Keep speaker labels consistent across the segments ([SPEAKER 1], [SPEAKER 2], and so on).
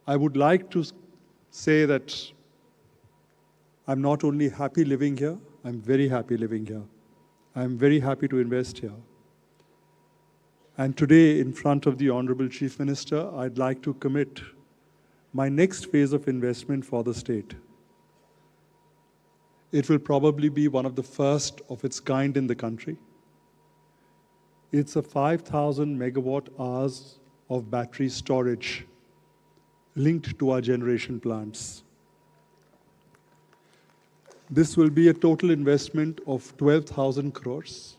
[SPEAKER 1] I would like to say that I'm not only happy living here, I'm very happy living here. I'm very happy to invest here. And today, in front of the Honorable Chief Minister, I'd like to commit my next phase of investment for the state. It will probably be one of the first of its kind in the country. It's a 5,000 megawatt hours of battery storage linked to our generation plants. This will be a total investment of 12,000 crores.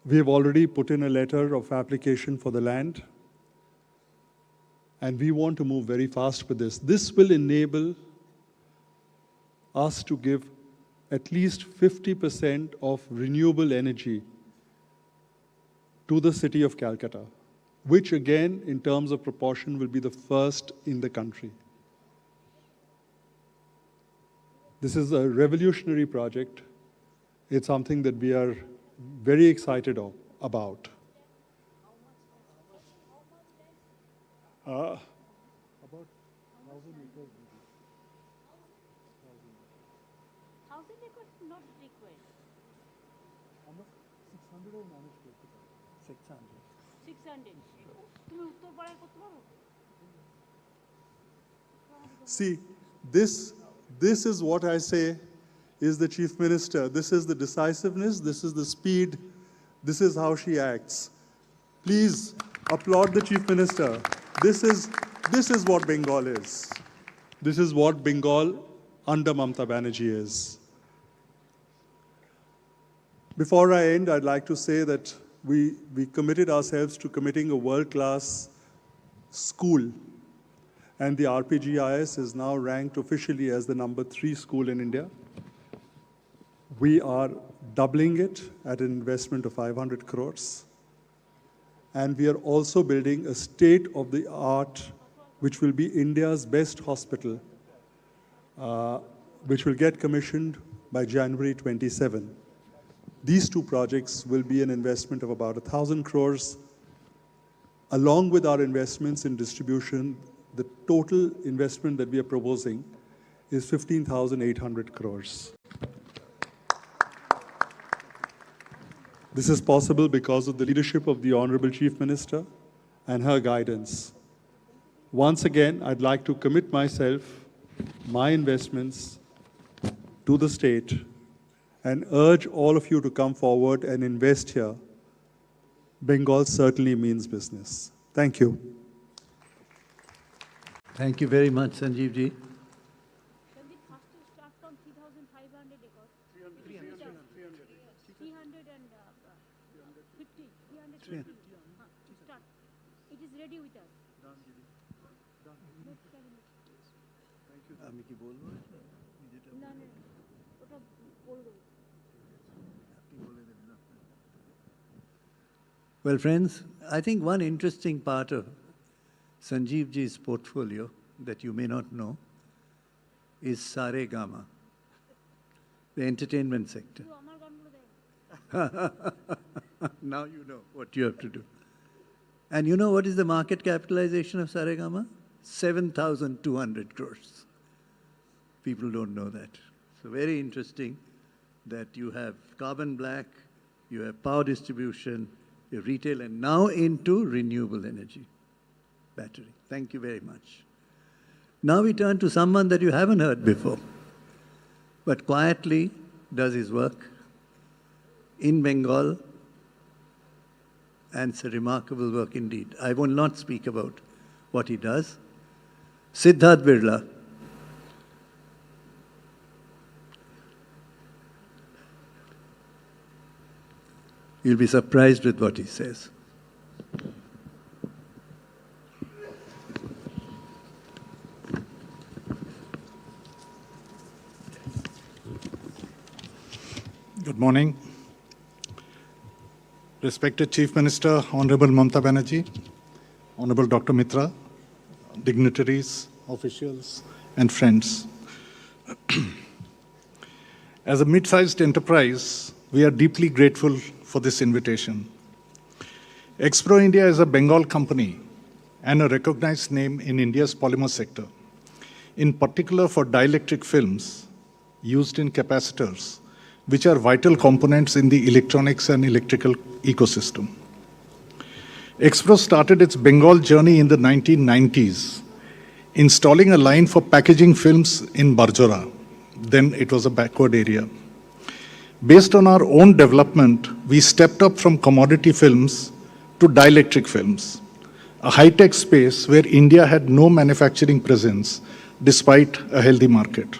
[SPEAKER 1] We have already put in a letter of application for the land, and we want to move very fast with this. This will enable us to give at least 50% of renewable energy to the city of Calcutta, which again, in terms of proportion, will be the first in the country. This is a revolutionary project. It's something that we are very excited about. About 1,000 acres.
[SPEAKER 2] 1,000 acres not required.
[SPEAKER 1] How much? 600 or managed to 600.
[SPEAKER 2] 600. তুমি উত্তর পাড়ায় করতে পারো?
[SPEAKER 1] See, this is what I say is the Chief Minister. This is the decisiveness, this is the speed, this is how she acts. Please applaud the Chief Minister. This is what Bengal is. This is what Bengal under Mamata Bnnerjee is. Before I end, I'd like to say that we committed ourselves to committing a world-class school. And the RPGIS is now ranked officially as the #3 school in India. We are doubling it at an investment of 500 crores. And we are also building a state-of-the-art, which will be India's best hospital, which will get commissioned by January 27. These two projects will be an investment of about 1,000 crores. Along with our investments in distribution, the total investment that we are proposing is 15,800 crores. This is possible because of the leadership of the Honorable Chief Minister and her guidance. Once again, I'd like to commit myself, my investments to the state and urge all of you to come forward and invest here. Bengal certainly means business. Thank you.
[SPEAKER 3] Thank you very much, Sanjeev ji.
[SPEAKER 2] Sandeep, first to start from 3,500 acres. 300 and 50. 350. To start. It is ready with us.
[SPEAKER 3] আমি কি বলবো?
[SPEAKER 2] না না ওটা বলবো।
[SPEAKER 3] Well, friends, I think one interesting part of Sanjeev ji's portfolio that you may not know is Sare Gama, the entertainment sector.
[SPEAKER 2] তো আমার গানগুলো দেয়।
[SPEAKER 3] Now you know what you have to do. And you know what is the market capitalization of Sare Gama? 7,200 crores. People don't know that. So very interesting that you have carbon black, you have power distribution, you have retail, and now into renewable energy, battery. Thank you very much. Now we turn to someone that you haven't heard before, but quietly does his work in Bengal, and it's a remarkable work indeed. I will not speak about what he does. Siddharth Birla. You'll be surprised with what he says.
[SPEAKER 4] Good morning. Respected Chief Minister, Honorable Mamata Bnnerjee, Honorable Dr. Mitra, dignitaries, officials, and friends. As a mid-sized enterprise, we are deeply grateful for this invitation. Expro India is a Bengal company and a recognized name in India's polymer sector, in particular for dielectric films used in capacitors, which are vital components in the electronics and electrical ecosystem. Expro started its Bengal journey in the 1990s, installing a line for packaging films in Bnnerjee. Then it was a backward area. Based on our own development, we stepped up from commodity films to dielectric films, a high-tech space where India had no manufacturing presence despite a healthy market.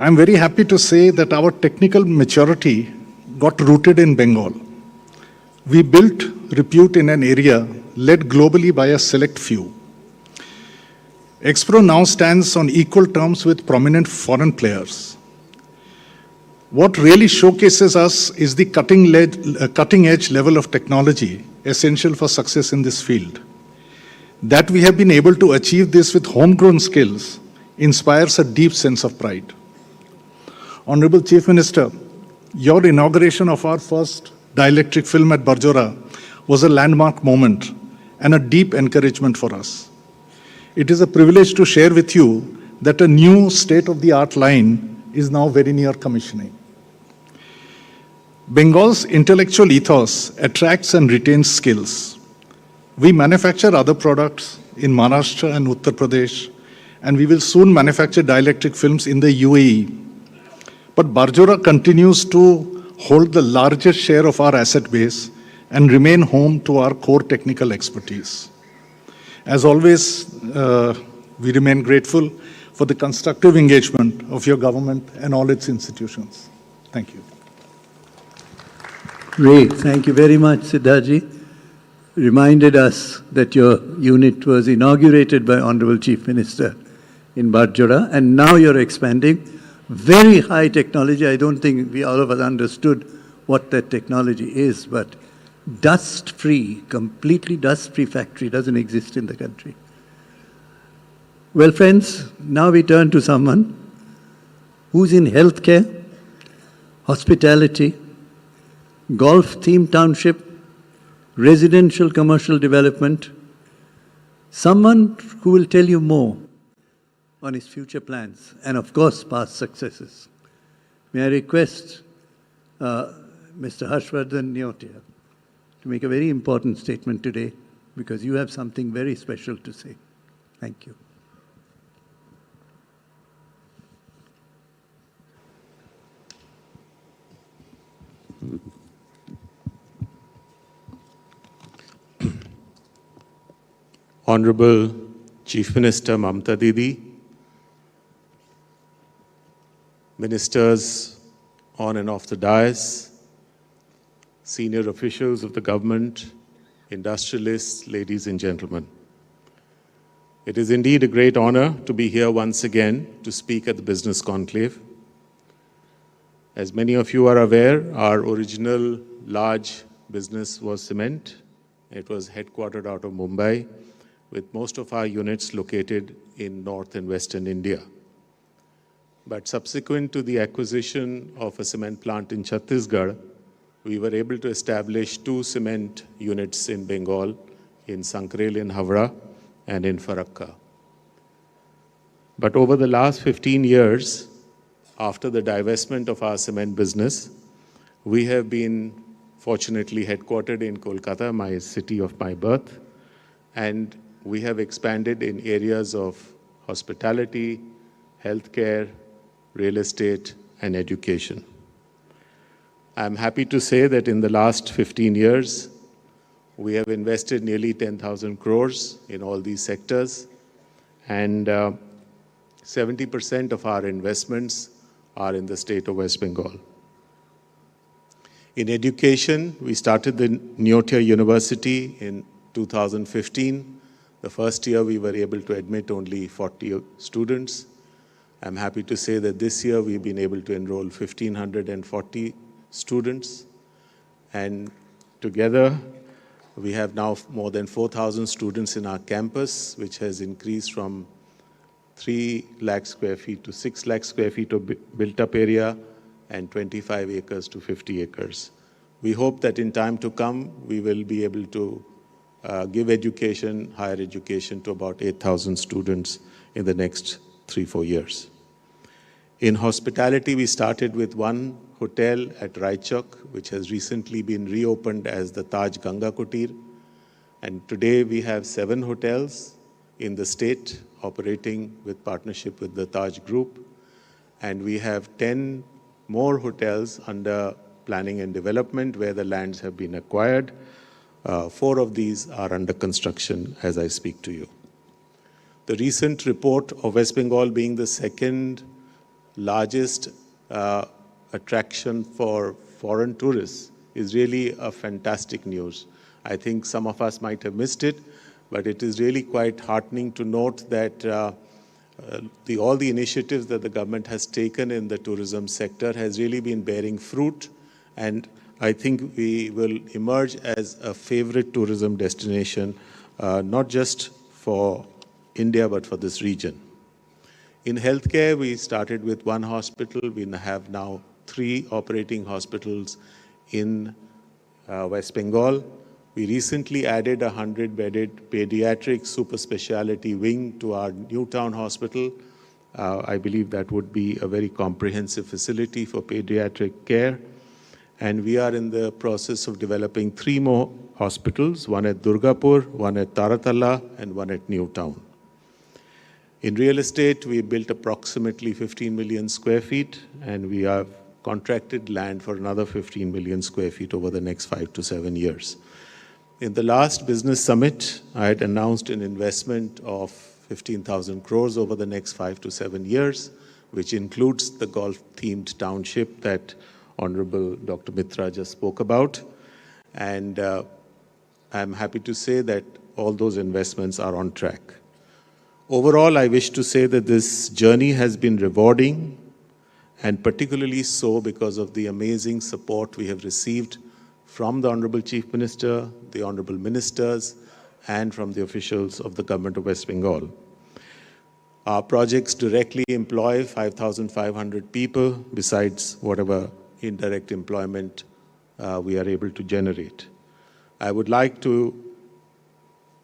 [SPEAKER 4] I'm very happy to say that our technical maturity got rooted in Bengal. We built repute in an area led globally by a select few. Expro now stands on equal terms with prominent foreign players. What really showcases us is the cutting-edge level of technology essential for success in this field. That we have been able to achieve this with homegrown skills inspires a deep sense of pride. Honorable Chief Minister, your inauguration of our first dielectric film at Bnnerjee was a landmark moment and a deep encouragement for us. It is a privilege to share with you that a new state-of-the-art line is now very near commissioning. Bengal's intellectual ethos attracts and retains skills. We manufacture other products in Maharashtra and Uttar Pradesh, and we will soon manufacture dielectric films in the UAE. But Bnnerjee continues to hold the largest share of our asset base and remain home to our core technical expertise. As always, we remain grateful for the constructive engagement of your government and all its institutions. Thank you.
[SPEAKER 3] Great. Thank you very much, Siddharji. Reminded us that your unit was inaugurated by Honorable Chief Minister in Bnnerjee, and now you're expanding. Very high technology. I don't think we all of us understood what that technology is, but dust-free, completely dust-free factory doesn't exist in the country. Well, friends, now we turn to someone who's in healthcare, hospitality, golf-themed township, residential commercial development, someone who will tell you more on his future plans and, of course, past successes. May I request Mr. Harshvardhan Neotia to make a very important statement today, because you have something very special to say. Thank you.
[SPEAKER 5] Honorable Chief Minister Mamata Didi, ministers on and off the dais, senior officials of the government, industrialists, ladies and gentlemen. It is indeed a great honor to be here once again to speak at the Business Conclave. As many of you are aware, our original large business was cement. It was headquartered out of Mumbai, with most of our units located in North and Western India. But subsequent to the acquisition of a cement plant in Chhattisgarh, we were able to establish 2 cement units in Bengal, in Sankrail in Havra and in Farakka. But over the last 15 years, after the divestment of our cement business, we have been fortunately headquartered in Kolkata, my city of my birth, and we have expanded in areas of hospitality, healthcare, real estate, and education. I'm happy to say that in the last 15 years, we have invested nearly 10,000 crores in all these sectors, and 70% of our investments are in the state of West Bengal. In education, we started the Neotia University in 2015. The first year, we were able to admit only 40 students. I'm happy to say that this year, we've been able to enroll 1,540 students. And together, we have now more than 4,000 students in our campus, which has increased from 3 lakh square feet to 6 lakh square feet of built-up area, and 25 acres to 50 acres. We hope that in time to come, we will be able to give education, higher education to about 8,000 students in the next 3-4 years. In hospitality, we started with one hotel at Raichok, which has recently been reopened as the Taj Ganga Kutir. And today we have 7 hotels in the state operating with partnership with the Taj Group. And we have 10 more hotels under planning and development where the lands have been acquired. 4 of these are under construction as I speak to you. The recent report of West Bengal being the second largest attraction for foreign tourists is really a fantastic news. I think some of us might have missed it, but it is really quite heartening to note that all the initiatives that the government has taken in the tourism sector has really been bearing fruit, and I think we will emerge as a favorite tourism destination, not just for India, but for this region. In healthcare, we started with 1 hospital. We have now 3 operating hospitals in West Bengal. We recently added a 100-bedded pediatric super specialty wing to our Newtown hospital. I believe that would be a very comprehensive facility for pediatric care. And we are in the process of developing 3 more hospitals, one at Durgapur, one at Taratala, and one at Newtown. In real estate, we built approximately 15 million square feet, and we have contracted land for another 15 million square feet over the next 5 to 7 years. In the last business summit, I had announced an investment of 15,000 crores over the next 5 to 7 years, which includes the golf-themed township that Honorable Dr. Mitra just spoke about. And I'm happy to say that all those investments are on track. Overall, I wish to say that this journey has been rewarding, and particularly so because of the amazing support we have received from the Honorable Chief Minister, the Honorable Ministers, and from the officials of the Government of West Bengal. Our projects directly employ 5,500 people, besides whatever indirect employment we are able to generate. I would like to,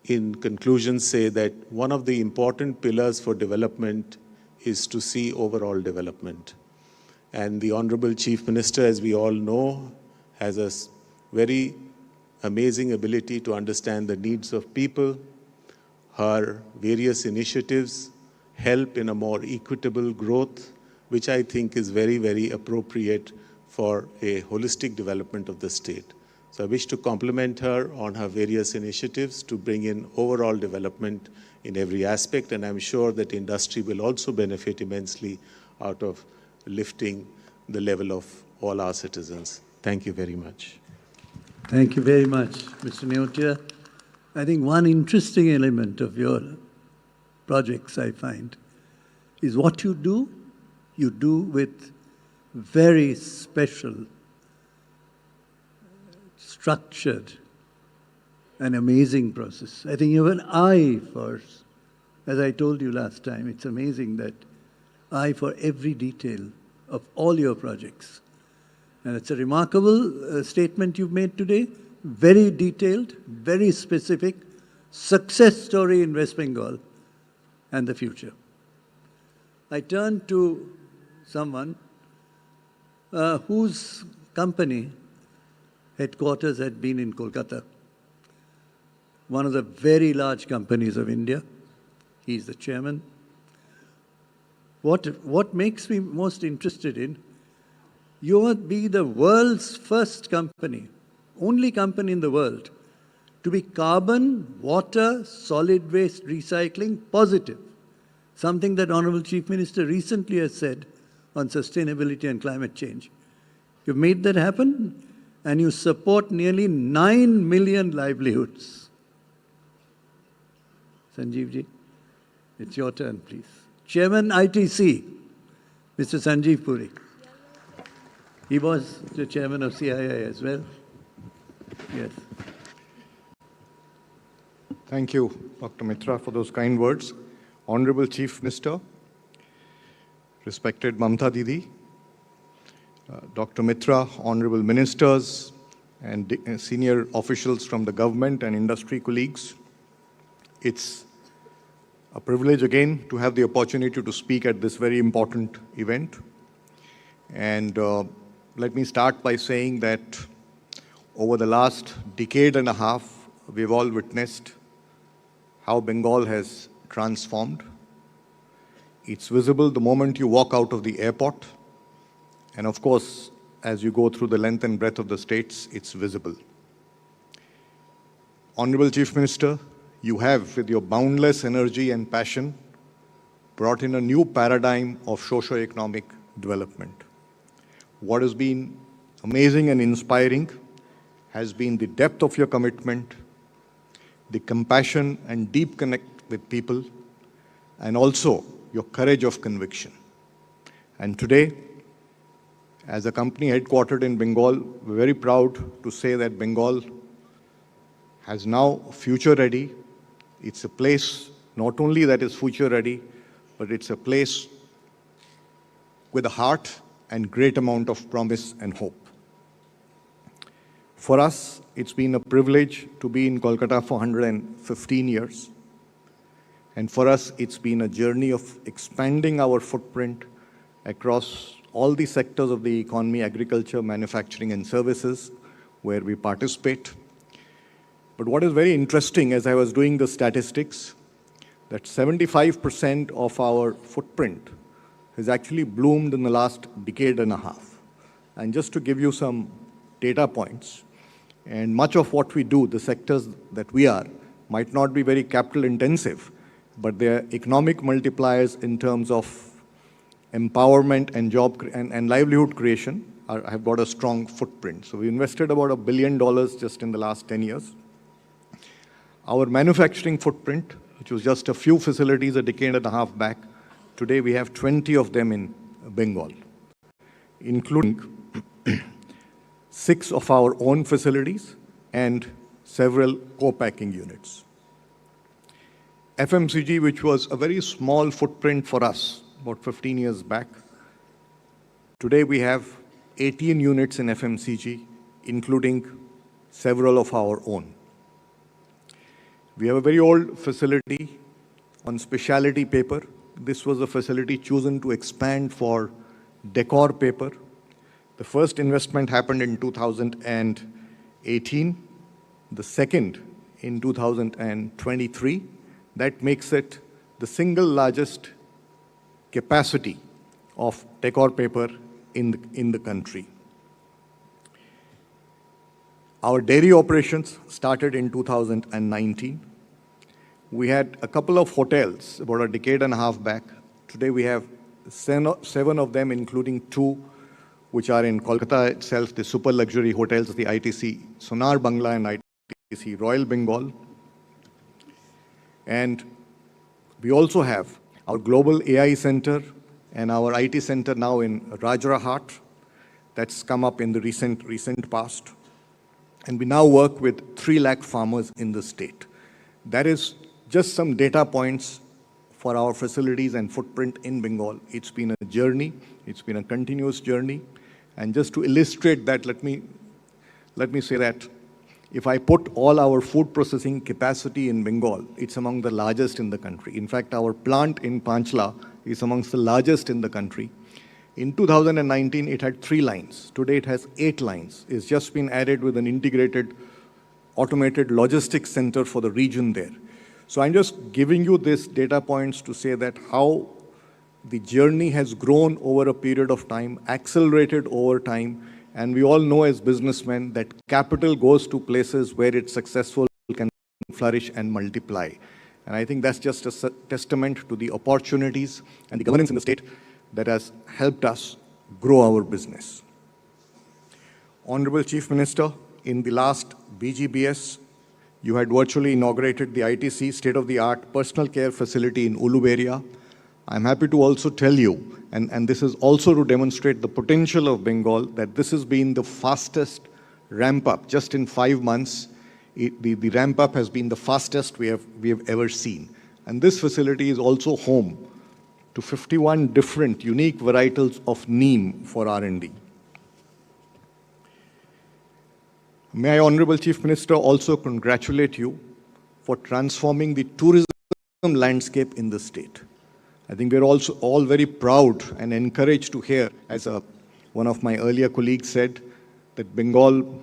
[SPEAKER 5] in conclusion, say that one of the important pillars for development is to see overall development. And the Honorable Chief Minister, as we all know, has a very amazing ability to understand the needs of people. Her various initiatives help in a more equitable growth, which I think is very, very appropriate for a holistic development of the state. So I wish to compliment her on her various initiatives to bring in overall development in every aspect, and I'm sure that industry will also benefit immensely out of lifting the level of all our citizens. Thank you very much.
[SPEAKER 3] Thank you very much, Mr. Neotia. I think one interesting element of your projects, I find, is what you do with very special, structured, and amazing process. I think you have an eye for, as I told you last time, it's amazing that eye for every detail of all your projects. And it's a remarkable statement you've made today, very detailed, very specific, success story in West Bengal and the future. I turn to someone whose company headquarters had been in Kolkata, one of the very large companies of India. He's the chairman. What makes me most interested in, you will be the world's first company, only company in the world, to be carbon, water, solid waste recycling positive, something that Honorable Chief Minister recently has said on sustainability and climate change. You've made that happen, and you support nearly 9 million livelihoods. Sanjeevji, it's your turn, please. Chairman ITC, Mr. Sanjeev Puri. He was the chairman of CII as well. Yes.
[SPEAKER 6] Thank you, Dr. Mitra, for those kind words. Honorable Chief Minister, respected Mamata Didi, Dr. Mitra, honorable ministers, and senior officials from the government and industry colleagues. It's a privilege again to have the opportunity to speak at this very important event. And let me start by saying that over the last decade and a half, we've all witnessed how Bengal has transformed. It's visible the moment you walk out of the airport. And of course, as you go through the length and breadth of the states, it's visible. Honorable Chief Minister, you have, with your boundless energy and passion, brought in a new paradigm of socio-economic development. What has been amazing and inspiring has been the depth of your commitment, the compassion and deep connect with people, and also your courage of conviction. And today, as a company headquartered in Bengal, we're very proud to say that Bengal has now future ready. It's a place not only that is future ready, but it's a place with a heart and great amount of promise and hope. For us, it's been a privilege to be in Kolkata for 115 years. And for us, it's been a journey of expanding our footprint across all the sectors of the economy, agriculture, manufacturing, and services, where we participate. But what is very interesting, as I was doing the statistics, that 75% of our footprint has actually bloomed in the last decade and a half. And just to give you some data points, and much of what we do, the sectors that we are, might not be very capital intensive, but their economic multipliers in terms of empowerment and job and livelihood creation have got a strong footprint. So we invested about $1 billion just in the last 10 years. Our manufacturing footprint, which was just a few facilities a decade and a half back, today we have 20 of them in Bengal, including 6 of our own facilities and several co-packing units. FMCG, which was a very small footprint for us about 15 years back, today we have 18 units in FMCG, including several of our own. We have a very old facility on specialty paper. This was a facility chosen to expand for decor paper. The first investment happened in 2018, the second in 2023. That makes it the single largest capacity of decor paper in the country. Our dairy operations started in 2019. We had a couple of hotels about a decade and a half back. Today we have 7 of them, including 2 which are in Kolkata itself, the super luxury hotels, the ITC Sonar Bangla and ITC Royal Bengal. And we also have our global AI center and our IT center now in Rajrahat. That's come up in the recent past. And we now work with 3 lakh farmers in the state. That is just some data points for our facilities and footprint in Bengal. It's been a journey. It's been a continuous journey. And just to illustrate that, let me say that if I put all our food processing capacity in Bengal, it's among the largest in the country. In fact, our plant in Panchla is amongst the largest in the country. In 2019, it had 3 lines. Today, it has 8 lines. It's just been added with an integrated, automated logistics center for the region there. So I'm just giving you these data points to say that how the journey has grown over a period of time, accelerated over time, and we all know as businessmen that capital goes to places where it's successful, can flourish and multiply. And I think that's just a testament to the opportunities and the governance in the state that has helped us grow our business. Honorable Chief Minister, in the last BGBS, you had virtually inaugurated the ITC state-of-the-art personal care facility in Uluberia. I'm happy to also tell you, and this is also to demonstrate the potential of Bengal, that this has been the fastest ramp-up. Just in 5 months, the ramp-up has been the fastest we have ever seen. And this facility is also home to 51 different unique varietals of neem for R&D. May I, Honorable Chief Minister, also congratulate you for transforming the tourism landscape in the state. I think we're also all very proud and encouraged to hear, as one of my earlier colleagues said, that Bengal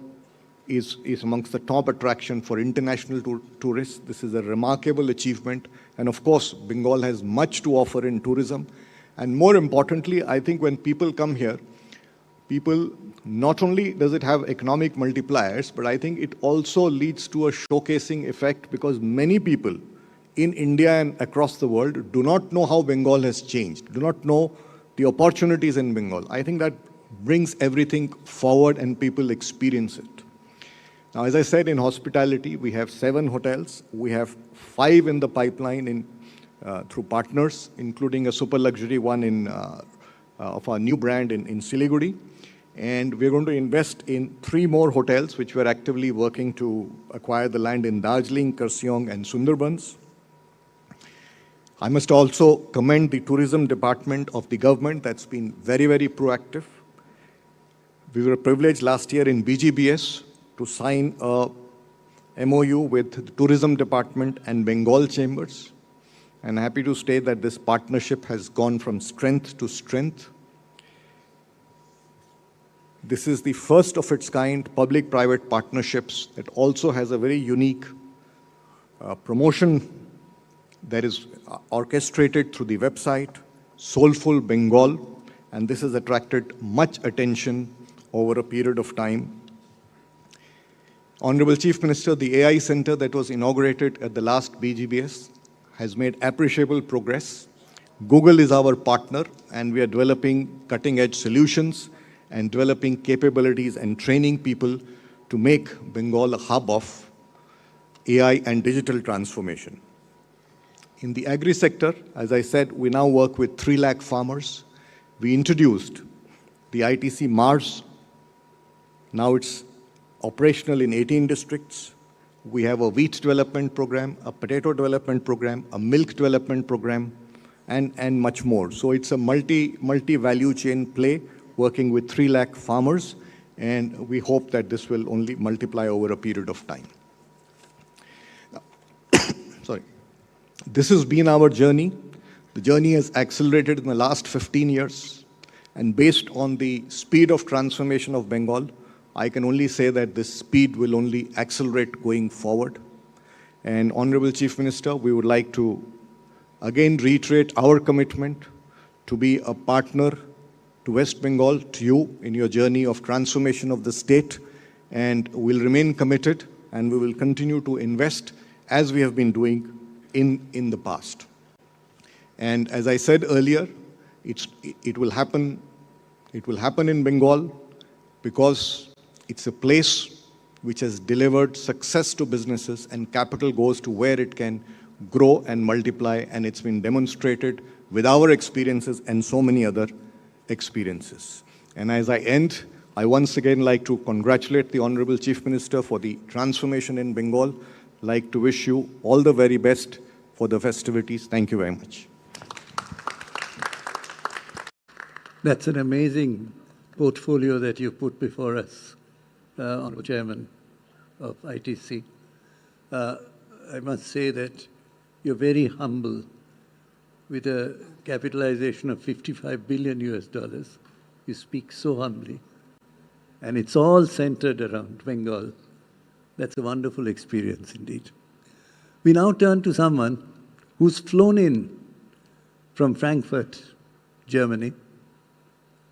[SPEAKER 6] is amongst the top attraction for international tourists. This is a remarkable achievement. And of course, Bengal has much to offer in tourism. And more importantly, I think when people come here, not only does it have economic multipliers, but I think it also leads to a showcasing effect, because many people in India and across the world do not know how Bengal has changed, do not know the opportunities in Bengal. I think that brings everything forward and people experience it. Now, as I said, in hospitality, we have 7 hotels. We have 5 in the pipeline through partners, including a super luxury one of our new brand in Siliguri. And we're going to invest in 3 more hotels, which we're actively working to acquire the land in Darjeeling, Kurseong, and Sundarbans. I must also commend the tourism department of the government that's been very, very proactive. We were privileged last year in BGBS to sign a MOU with the tourism department and Bengal chambers. And happy to state that this partnership has gone from strength to strength. This is the first of its kind public-private partnerships that also has a very unique promotion that is orchestrated through the website, Soulful Bengal, and this has attracted much attention over a period of time. Honorable Chief Minister, the AI Center that was inaugurated at the last BGBS has made appreciable progress. Google is our partner, and we are developing cutting-edge solutions and developing capabilities and training people to make Bengal a hub of AI and digital transformation. In the agri sector, as I said, we now work with 3 lakh farmers. We introduced the ITC Mars. Now it's operational in 18 districts. We have a wheat development program, a potato development program, a milk development program, and much more. So it's a multi-value chain play working with 3 lakh farmers, and we hope that this will only multiply over a period of time. Sorry. This has been our journey. The journey has accelerated in the last 15 years, and based on the speed of transformation of Bengal, I can only say that this speed will only accelerate going forward. And Honorable Chief Minister, we would like to again reiterate our commitment to be a partner to West Bengal, to you in your journey of transformation of the state, and we'll remain committed, and we will continue to invest as we have been doing in the past. And as I said earlier, it will happen in Bengal because it's a place which has delivered success to businesses, and capital goes to where it can grow and multiply, and it's been demonstrated with our experiences and so many other experiences. And as I end, I once again like to congratulate the Honorable Chief Minister for the transformation in Bengal. Like to wish you all the very best for the festivities. Thank you very much.
[SPEAKER 3] That's an amazing portfolio that you put before us, Honorable Chairman of ITC. I must say that you're very humble. With a capitalization of $55 billion US, you speak so humbly. And it's all centered around Bengal. That's a wonderful experience indeed. We now turn to someone who's flown in from Frankfurt, Germany,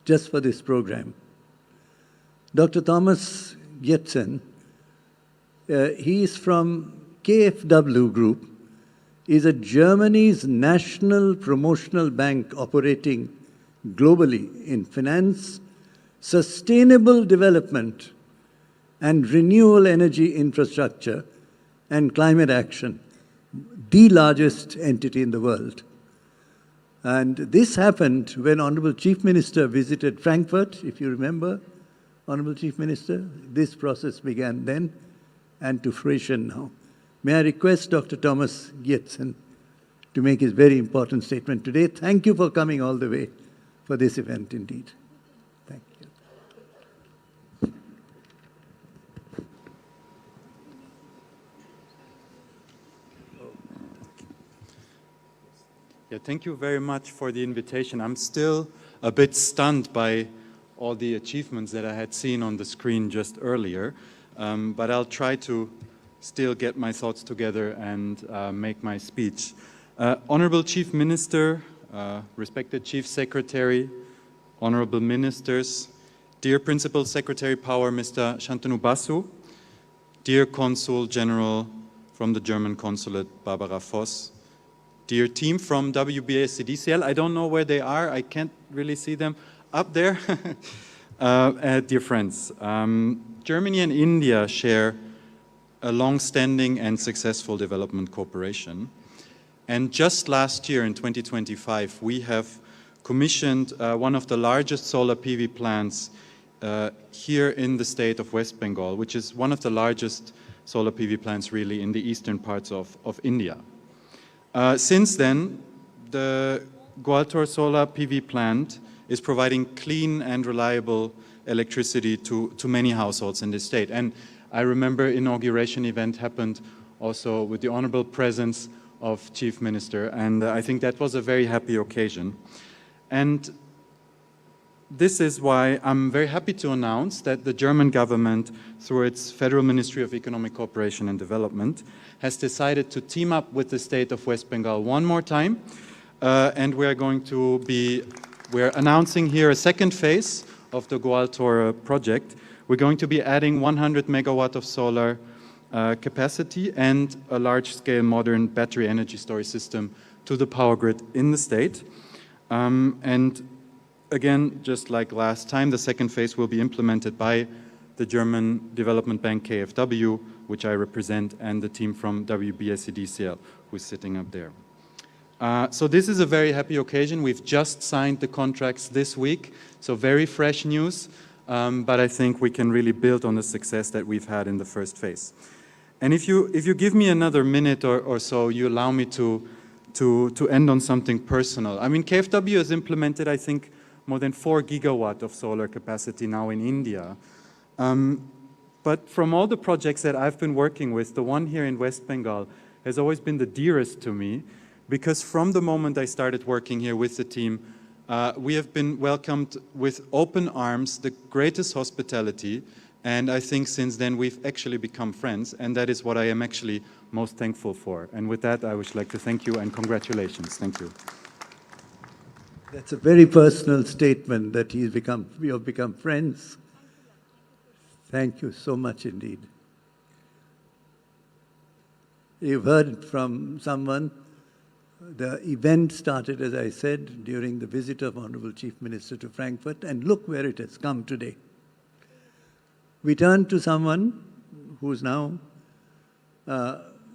[SPEAKER 3] just for this program. Dr. Thomas Gietzen, he is from KfW Group, is a Germany's national promotional bank operating globally in finance, sustainable development, and renewable energy infrastructure and climate action, the largest entity in the world. And this happened when Honorable Chief Minister visited Frankfurt, if you remember, Honorable Chief Minister. This process began then and to fruition now. May I request Dr. Thomas Gietzen to make his very important statement today. Thank you for coming all the way for this event indeed. Thank you.
[SPEAKER 7] Yeah, thank you very much for the invitation. I'm still a bit stunned by all the achievements that I had seen on the screen just earlier, but I'll try to still get my thoughts together and make my speech. Honorable Chief Minister, respected Chief Secretary, Honorable Ministers, dear Principal Secretary Power, Mr. Shantanu Basu, dear Consul General from the German Consulate, Barbara Voss, dear team from WBA-CDCL, I don't know where they are, I can't really see them up there. Dear friends, Germany and India share a long-standing and successful development cooperation. And just last year in 2025, we have commissioned one of the largest solar PV plants here in the state of West Bengal, which is one of the largest solar PV plants really in the eastern parts of India. Since then, the Gwaltor solar PV plant is providing clean and reliable electricity to many households in this state. And I remember inauguration event happened also with the honorable presence of Chief Minister, and I think that was a very happy occasion. And this is why I'm very happy to announce that the German government, through its Federal Ministry of Economic Cooperation and Development, has decided to team up with the state of West Bengal one more time, and we're announcing here a second phase of the Gwaltor project. We're going to be adding 100 megawatt of solar capacity and a large-scale modern battery energy storage system to the power grid in the state. And again, just like last time, the second phase will be implemented by the German Development Bank KfW, which I represent, and the team from WBA-CDCL, who's sitting up there. So this is a very happy occasion. We've just signed the contracts this week, so very fresh news, but I think we can really build on the success that we've had in the first phase. And if you give me another minute or so, you allow me to end on something personal. I mean, KfW has implemented, I think, more than 4 gigawatt of solar capacity now in India. But from all the projects that I've been working with, the one here in West Bengal has always been the dearest to me, because from the moment I started working here with the team, we have been welcomed with open arms, the greatest hospitality, and I think since then we've actually become friends, and that is what I am actually most thankful for. And with that, I would like to thank you and congratulations. Thank you.
[SPEAKER 3] That's a very personal statement that we have become friends. Thank you so much indeed. You've heard from someone, the event started, as I said, during the visit of Honorable Chief Minister to Frankfurt, and look where it has come today. We turn to someone who's now,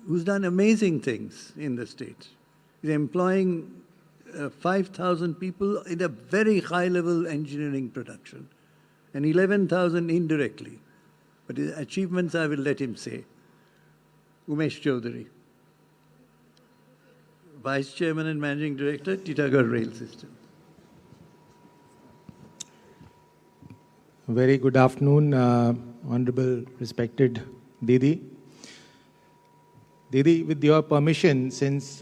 [SPEAKER 3] who's done amazing things in the state. He's employing 5,000 people in a very high-level engineering production, and 11,000 indirectly. But his achievements, I will let him say. Umesh Chaudhary, Vice Chairman and Managing Director, Titagarh Rail System.
[SPEAKER 8] Very good afternoon, Honorable Respected Didi. Didi, with your permission, since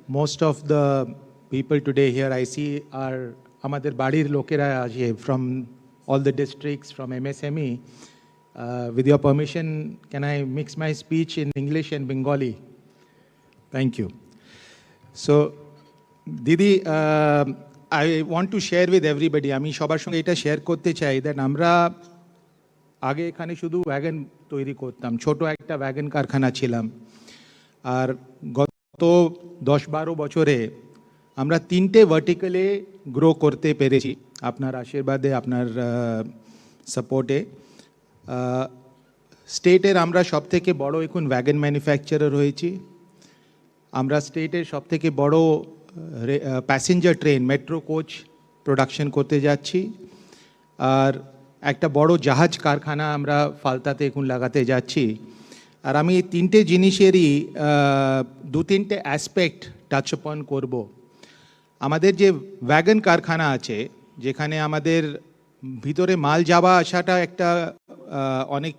[SPEAKER 8] most of the people today here I see are Amader Badir Lokera Aje from all the districts, from MSME. With your permission, can I mix my speech in English and Bengali? Thank you. So, Didi, I want to share with everybody, আমি সবার সঙ্গে এটা share করতে চাই that আমরা আগে এখানে শুধু ওয়াগন তৈরি করতাম, ছোট একটা ওয়াগন কারখানা ছিলাম, আর গত 10-12 বছরে আমরা 3টে ভার্টিক্যালে গ্রো করতে পেরেছি আপনার আশীর্বাদে, আপনার সাপোর্টে। স্টেটের আমরা সবথেকে বড় এখন ওয়াগন ম্যানুফ্যাকচারার হয়েছি, আমরা স্টেটের সবথেকে বড় passenger train metro coach production করতে যাচ্ছি, আর একটা বড় জাহাজ কারখানা আমরা ফালতাতে এখন লাগাতে যাচ্ছি। আর আমি এই 3টে জিনিসেরই 2-3টে অ্যাসপেক্ট টাচ অন করব। আমাদের যে ওয়াগন কারখানা আছে, যেখানে আমাদের ভিতরে মাল যাওয়া আসাটা একটা অনেক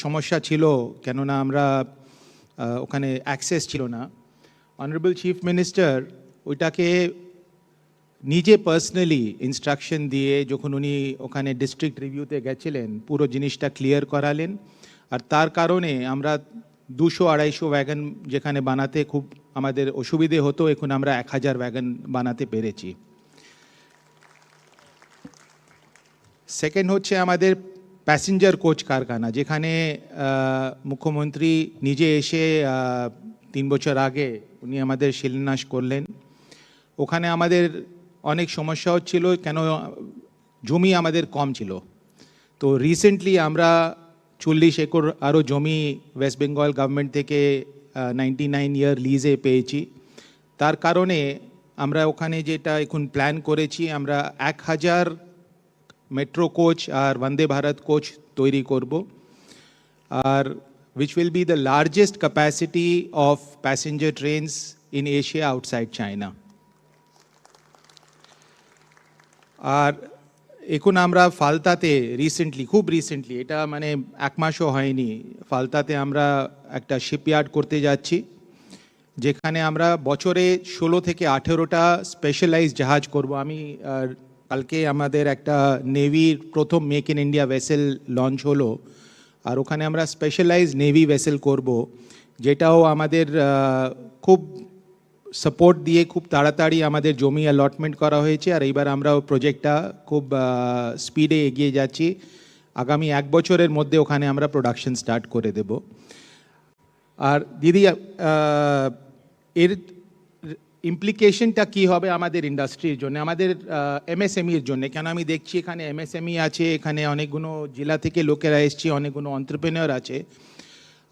[SPEAKER 8] সমস্যা ছিল, কেননা আমরা ওখানে অ্যাক্সেস ছিল না। Honorable Chief Minister ওইটাকে নিজে পার্সোনালি ইনস্ট্রাকশন দিয়ে যখন উনি ওখানে ডিস্ট্রিক্ট রিভিউতে গেছিলেন পুরো জিনিসটা ক্লিয়ার করালেন, আর তার কারণে আমরা 200-250 ওয়াগন যেখানে বানাতে খুব আমাদের অসুবিধে হতো, এখন আমরা 1000 ওয়াগন বানাতে পেরেছি। সেকেন্ড হচ্ছে আমাদের প্যাসেঞ্জার কোচ কারখানা, যেখানে মুখ্যমন্ত্রী নিজে এসে 3 বছর আগে উনি আমাদের শিলান্যাস করলেন। ওখানে আমাদের অনেক সমস্যা হচ্ছিল, কেন জমি আমাদের কম ছিল। তো রিসেন্টলি আমরা 40 একর আরও জমি ওয়েস্ট বেঙ্গল গভর্নমেন্ট থেকে 99 ইয়ার লিজে পেয়েছি। তার কারণে আমরা ওখানে যেটা এখন প্ল্যান করেছি, আমরা 1000 মেট্রো কোচ আর বন্দে ভারত কোচ তৈরি করব, আর which will be the largest capacity of passenger trains in Asia outside China. আর এখন আমরা ফালতাতে খুব রিসেন্টলি, এটা মানে 1 মাসও হয়নি, ফালতাতে আমরা একটা শিপইয়ার্ড করতে যাচ্ছি, যেখানে আমরা বছরে 16 থেকে 18টা স্পেশালাইজ জাহাজ করব। আমি কালকে আমাদের একটা নেভির প্রথম make in India vessel launch হলো, আর ওখানে আমরা স্পেশালাইজ নেভি ভেসেল করব, যেটাও আমাদের খুব সাপোর্ট দিয়ে খুব তাড়াতাড়ি আমাদের জমি অ্যালটমেন্ট করা হয়েছে, আর এইবার আমরা প্রজেক্টটা খুব স্পিডে এগিয়ে যাচ্ছি। আগামী 1 বছরের মধ্যে ওখানে আমরা প্রোডাকশন স্টার্ট করে দেব। আর দিদি, এর ইমপ্লিকেশনটা কী হবে আমাদের ইন্ডাস্ট্রির জন্য, আমাদের এমএসএমইর জন্য? কেন আমি দেখছি এখানে এমএসএমই আছে, এখানে অনেকগুলো জেলা থেকে লোকেরা এসছে, অনেকগুলো এন্টারপ্রেনিয়র আছে।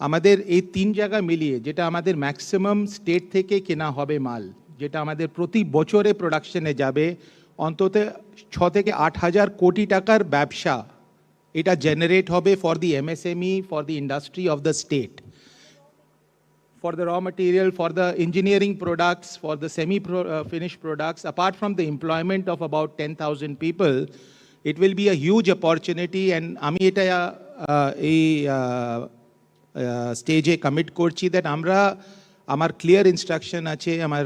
[SPEAKER 8] আমাদের এই 3 জায়গা মিলিয়ে যেটা আমাদের ম্যাক্সিমাম স্টেট থেকে কেনা হবে মাল, যেটা আমাদের প্রতি বছরে প্রোডাকশনে যাবে, অন্তত 6 থেকে 8 হাজার কোটি টাকার ব্যবসা এটা জেনারেট হবে for the MSME, for the industry of the state, for the raw material, for the engineering products, for the semi-finished products. Apart from the employment of about 10,000 people, it will be a huge opportunity, and আমি এটা এই স্টেজে commit করছি that আমার clear instruction আছে আমার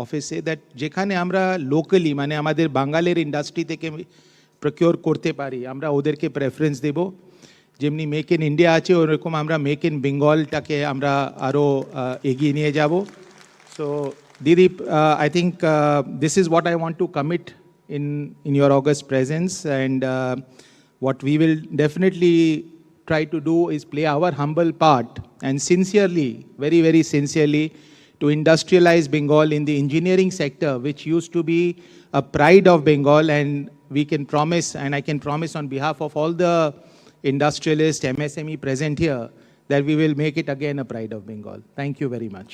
[SPEAKER 8] অফিসে, that যেখানে আমরা লোকালি মানে আমাদের বাঙালির ইন্ডাস্ট্রি থেকে প্রকিওর করতে পারি, আমরা ওদেরকে প্রেফারেন্স দেব। যেমনি মেক ইন ইন্ডিয়া আছে, ওরকম আমরা মেক ইন বেঙ্গলটাকে আমরা আরও এগিয়ে নিয়ে যাব। সো দিদি, I think this is what I want to commit in your august presence, and what we will definitely try to do is play our humble part, and sincerely, very, very sincerely, to industrialize Bengal in the engineering sector, which used to be a pride of Bengal, and we can promise, and I can promise on behalf of all the industrialists, MSME present here, that we will make it again a pride of Bengal. Thank you very much.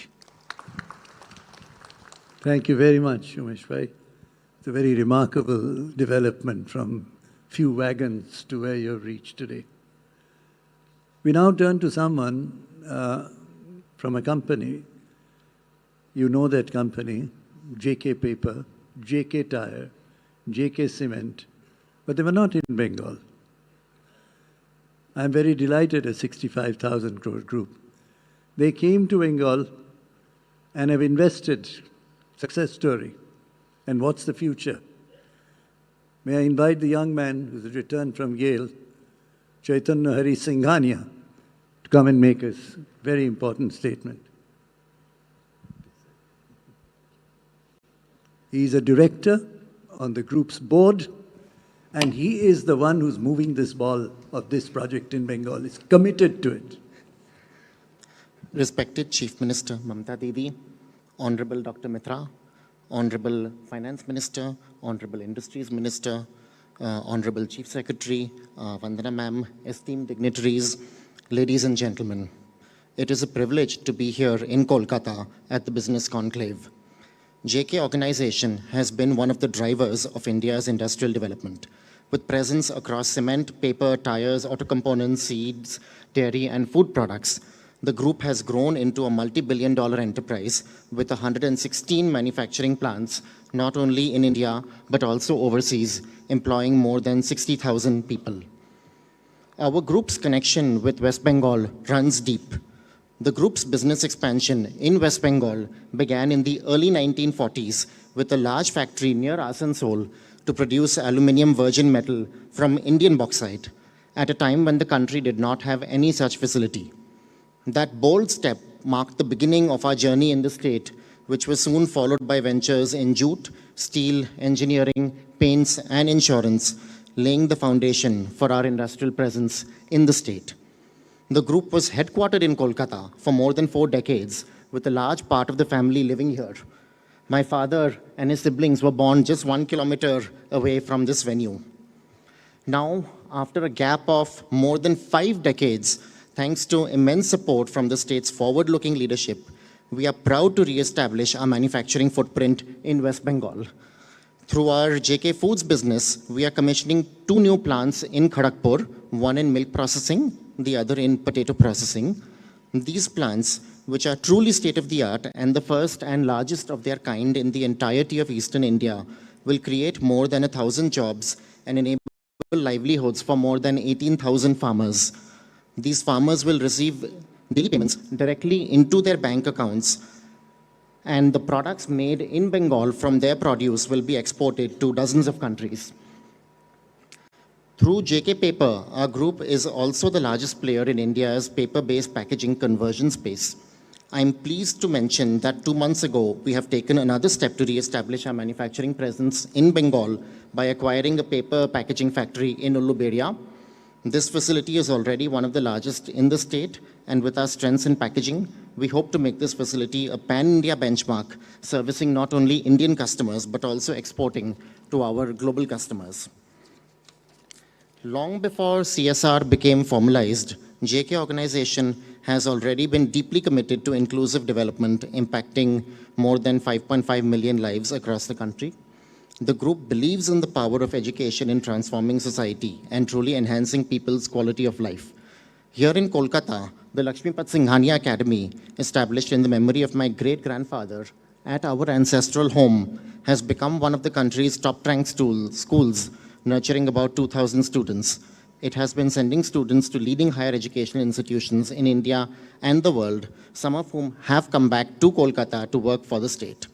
[SPEAKER 3] Thank you very much, Umesh Bhai. It's a very remarkable development from few wagons to where you've reached today. We now turn to someone from a company. You know that company, JK Paper, JK Tire, JK Cement, but they were not in Bengal. I'm very delighted a 65,000 crore group. They came to Bengal and have invested. Success story. And what's the future? May I invite the young man who's returned from Yale, Chaitanya Hari Singhania, to come and make a very important statement. He's a director on the group's board, and he is the one who's moving this ball of this project in Bengal. He's committed to it.
[SPEAKER 9] Respected Chief Minister Mamata Didi, Honorable Dr. Mitra, Honorable Finance Minister, Honorable Industries Minister, Honorable Chief Secretary, Vandana Ma'am, esteemed dignitaries, ladies and gentlemen. It is a privilege to be here in Kolkata at the Business Conclave. JK organization has been one of the drivers of India's industrial development, with presence across cement, paper, tires, auto components, seeds, dairy, and food products. The group has grown into a multi-billion-dollar enterprise with 116 manufacturing plants, not only in India, but also overseas, employing more than 60,000 people. Our group's connection with West Bengal runs deep. The group's business expansion in West Bengal began in the early 1940s with a large factory near Asansol to produce aluminium virgin metal from Indian bauxite at a time when the country did not have any such facility. That bold step marked the beginning of our journey in the state, which was soon followed by ventures in jute, steel, engineering, paints, and insurance, laying the foundation for our industrial presence in the state. The group was headquartered in Kolkata for more than 4 decades, with a large part of the family living here. My father and his siblings were born just 1 kilometer away from this venue. Now, after a gap of more than 5 decades, thanks to immense support from the state's forward-looking leadership, we are proud to re-establish our manufacturing footprint in West Bengal. Through our JK Foods business, we are commissioning 2 new plants in Kharagpur, one in milk processing, the other in potato processing. These plants, which are truly state-of-the-art and the first and largest of their kind in the entirety of Eastern India, will create more than 1,000 jobs and enable livelihoods for more than 18,000 farmers. These farmers will receive daily payments directly into their bank accounts, and the products made in Bengal from their produce will be exported to dozens of countries. Through JK Paper, our group is also the largest player in India's paper-based packaging conversion space. I'm pleased to mention that 2 months ago, we have taken another step to re-establish our manufacturing presence in Bengal by acquiring a paper packaging factory in Ulluberia. This facility is already one of the largest in the state, and with our strengths in packaging, we hope to make this facility a pan-India benchmark, servicing not only Indian customers, but also exporting to our global customers. Long before CSR became formalized, JK organization has already been deeply committed to inclusive development, impacting more than 5.5 million lives across the country. The group believes in the power of education in transforming society and truly enhancing people's quality of life. Here in Kolkata, the Lakshmipat Singhania Academy, established in the memory of my great-grandfather at our ancestral home, has become one of the country's top-ranked schools, nurturing about 2,000 students. It has been sending students to leading higher educational institutions in India and the world, some of whom have come back to Kolkata to work for the state.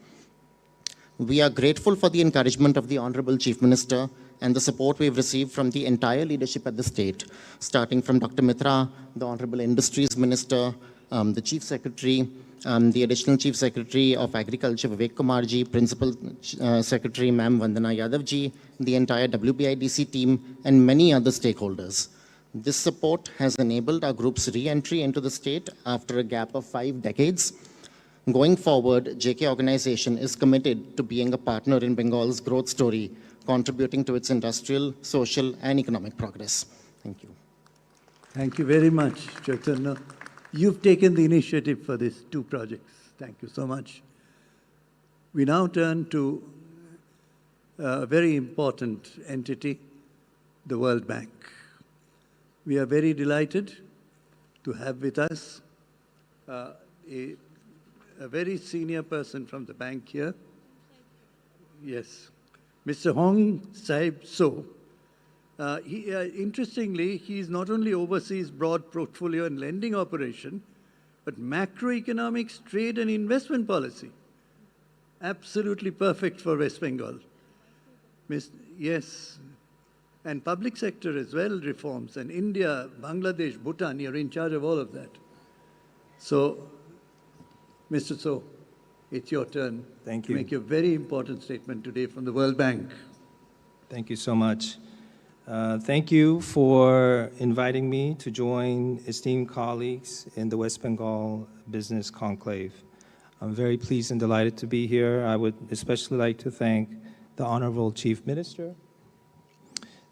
[SPEAKER 9] We are grateful for the encouragement of the Honorable Chief Minister and the support we've received from the entire leadership at the state, starting from Dr. Mitra, the Honorable Industries Minister, the Chief Secretary, the Additional Chief Secretary of Agriculture, Vivek Kumarji, Principal Secretary, Ma'am Vandana Yadavji, the entire WBIDC team, and many other stakeholders. This support has enabled our group's re-entry into the state after a gap of 5 decades. Going forward, JK organization is committed to being a partner in Bengal's growth story, contributing to its industrial, social, and economic progress. Thank you.
[SPEAKER 3] Thank you very much, Chaitanya. You've taken the initiative for these 2 projects. Thank you so much. We now turn to a very important entity, the World Bank. We are very delighted to have with us a very senior person from the bank here. Yes, Mr. Hong Saib So. Interestingly, he not only oversees broad portfolio and lending operation, but macroeconomics, trade and investment policy. Absolutely perfect for West Bengal. Yes, and public sector as well, reforms, and India, Bangladesh, Bhutan, you're in charge of all of that. So, Mr. So, it's your turn.
[SPEAKER 10] Thank you.
[SPEAKER 3] To make a very important statement today from the World Bank.
[SPEAKER 10] Thank you so much. Thank you for inviting me to join esteemed colleagues in the West Bengal Business Conclave. I'm very pleased and delighted to be here. I would especially like to thank the Honorable Chief Minister,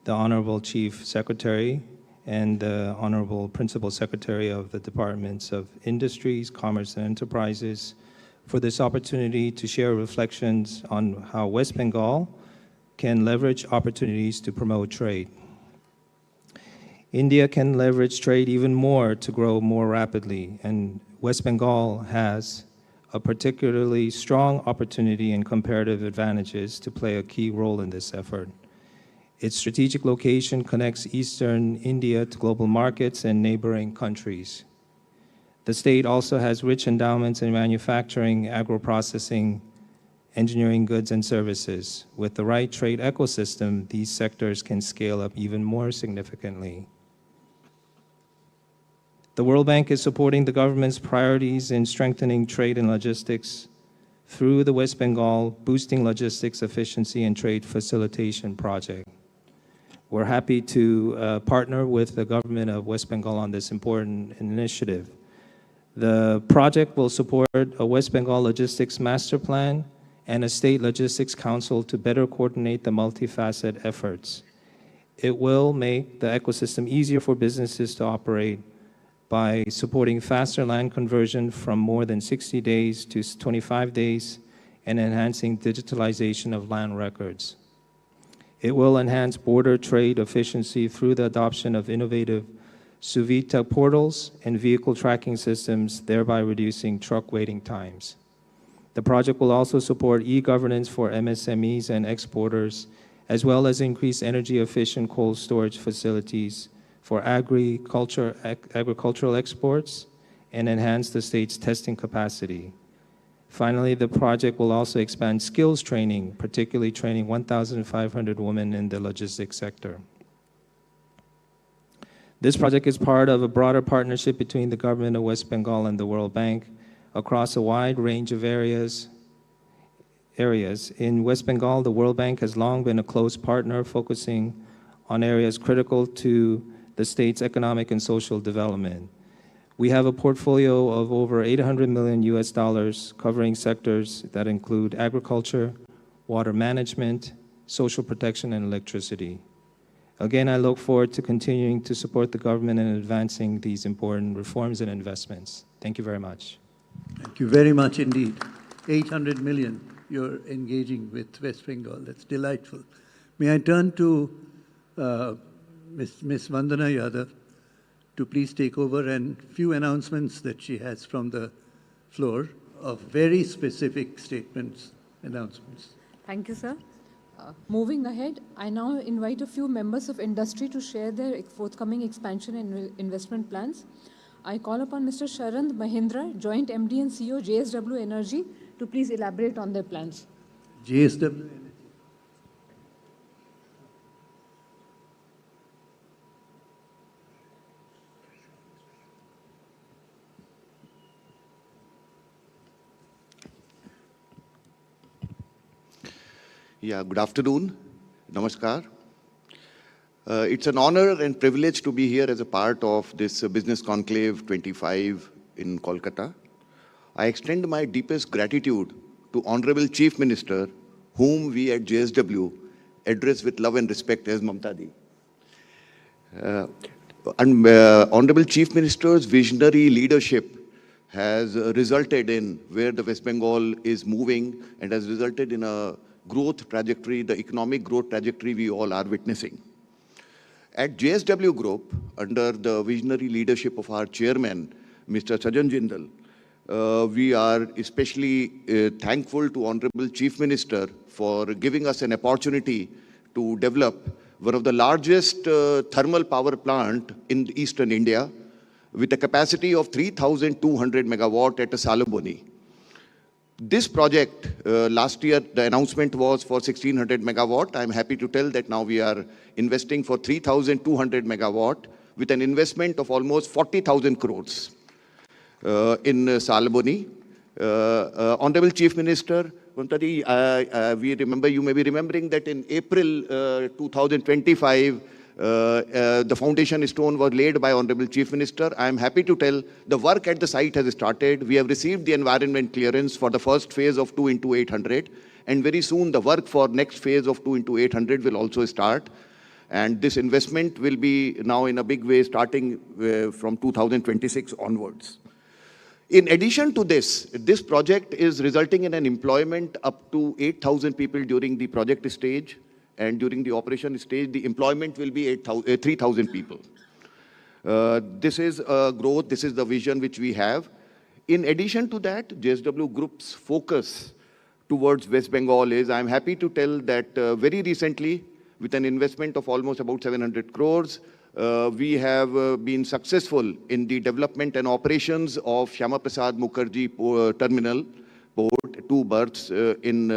[SPEAKER 10] the Honorable Chief Secretary, and the Honorable Principal Secretary of the Departments of Industries, Commerce, and Enterprises for this opportunity to share reflections on how West Bengal can leverage opportunities to promote trade. India can leverage trade even more to grow more rapidly, and West Bengal has a particularly strong opportunity and comparative advantages to play a key role in this effort. Its strategic location connects eastern India to global markets and neighboring countries. The state also has rich endowments in manufacturing, agro-processing, engineering goods and services. With the right trade ecosystem, these sectors can scale up even more significantly. The World Bank is supporting the government's priorities in strengthening trade and logistics through the West Bengal Boosting Logistics Efficiency and Trade Facilitation Project. We're happy to partner with the government of West Bengal on this important initiative. The project will support a West Bengal Logistics Master Plan and a State Logistics Council to better coordinate the multifaceted efforts. It will make the ecosystem easier for businesses to operate by supporting faster land conversion from more than 60 days to 25 days and enhancing digitalization of land records. It will enhance border trade efficiency through the adoption of innovative Suvita portals and vehicle tracking systems, thereby reducing truck waiting times. The project will also support e-governance for MSMEs and exporters, as well as increase energy-efficient cold storage facilities for agricultural exports and enhance the state's testing capacity. Finally, the project will also expand skills training, particularly training 1,500 women in the logistics sector. This project is part of a broader partnership between the government of West Bengal and the World Bank across a wide range of areas. In West Bengal, the World Bank has long been a close partner focusing on areas critical to the state's economic and social development. We have a portfolio of over $800 million covering sectors that include agriculture, water management, social protection, and electricity. Again, I look forward to continuing to support the government in advancing these important reforms and investments. Thank you very much.
[SPEAKER 3] Thank you very much indeed. 800 million you're engaging with West Bengal. That's delightful. May I turn to Ms. Vandana Yadav to please take over and few announcements that she has from the floor of very specific statements, announcements.
[SPEAKER 2] Thank you, sir. Moving ahead, I now invite a few members of industry to share their forthcoming expansion and investment plans. I call upon Mr. Sharand Mahindra, Joint MD and CEO, JSW Energy, to please elaborate on their plans.
[SPEAKER 3] JSW.
[SPEAKER 11] Yeah, good afternoon. Namaskar. It's an honor and privilege to be here as a part of this Business Conclave 25 in Kolkata. I extend my deepest gratitude to Honorable Chief Minister, whom we at JSW address with love and respect as Mamata Di. Honorable Chief Minister's visionary leadership has resulted in where the West Bengal is moving and has resulted in a growth trajectory, the economic growth trajectory we all are witnessing. At JSW Group, under the visionary leadership of our chairman, Mr. Sajan Jindal, we are especially thankful to Honorable Chief Minister for giving us an opportunity to develop one of the largest thermal power plant in eastern India with a capacity of 3,200 megawatt at Salaboni. This project, last year, the announcement was for 1,600 megawatt. I'm happy to tell that now we are investing for 3,200 megawatt with an investment of almost 40,000 crores in Salaboni. Honorable Chief Minister, we remember, you may be remembering that in April 2025, the foundation stone was laid by Honorable Chief Minister. I am happy to tell the work at the site has started. We have received the environment clearance for the first phase of 2 into 800, and very soon the work for next phase of 2 into 800 will also start. And this investment will be now in a big way starting from 2026 onwards. In addition to this, this project is resulting in an employment up to 8,000 people during the project stage. And during the operation stage, the employment will be 3,000 people. This is growth, this is the vision which we have. In addition to that, JSW Group's focus towards West Bengal is, I'm happy to tell that very recently, with an investment of almost about 700 crores, we have been successful in the development and operations of Shyama Prasad Mukherjee Terminal Port, 2 berths in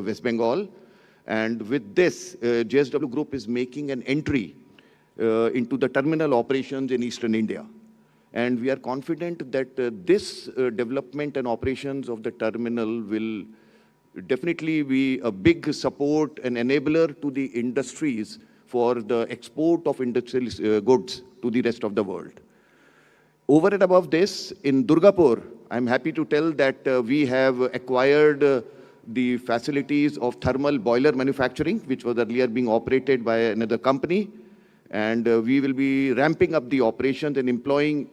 [SPEAKER 11] West Bengal. And with this, JSW Group is making an entry into the terminal operations in Eastern India. And we are confident that this development and operations of the terminal will definitely be a big support and enabler to the industries for the export of industrial goods to the rest of the world. Over and above this, in Durgapur, I'm happy to tell that we have acquired the facilities of thermal boiler manufacturing, which was earlier being operated by another company. And we will be ramping up the operations and employing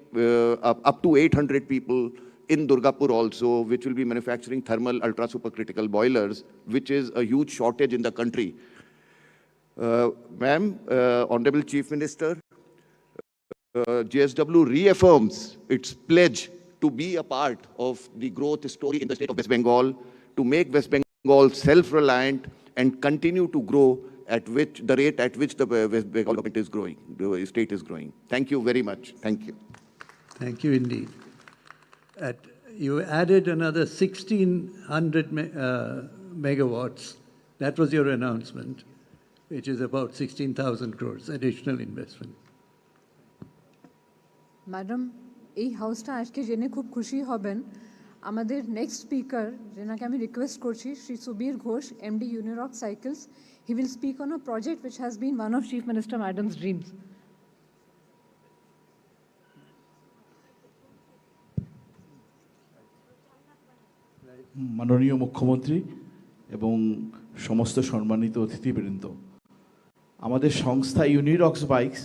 [SPEAKER 11] up to 800 people in Durgapur also, which will be manufacturing thermal ultra supercritical boilers, which is a huge shortage in the country. Ma'am, Honorable Chief Minister, JSW reaffirms its pledge to be a part of the growth story in the state of West Bengal, to make West Bengal self-reliant and continue to grow at the rate at which the West Bengal government is growing, the state is growing. Thank you very much. Thank you.
[SPEAKER 3] Thank you indeed. You added another 1,600 megawatts. That was your announcement, which is about 16,000 crores additional investment.
[SPEAKER 2] Madam এই হাউসটা আজকে জেনে খুব খুশি হবেন আমাদের next speaker যেনাকে আমি request করছি Shri Subir Ghosh MD Unirock cycles he will speak on a project which has been one of Chief Minister Madam's dreams.
[SPEAKER 12] মাননীয় মুখ্যমন্ত্রী এবং সমস্ত সম্মানিত অতিথিবৃন্দ, আমাদের সংস্থা ইউনিরক্স বাইকস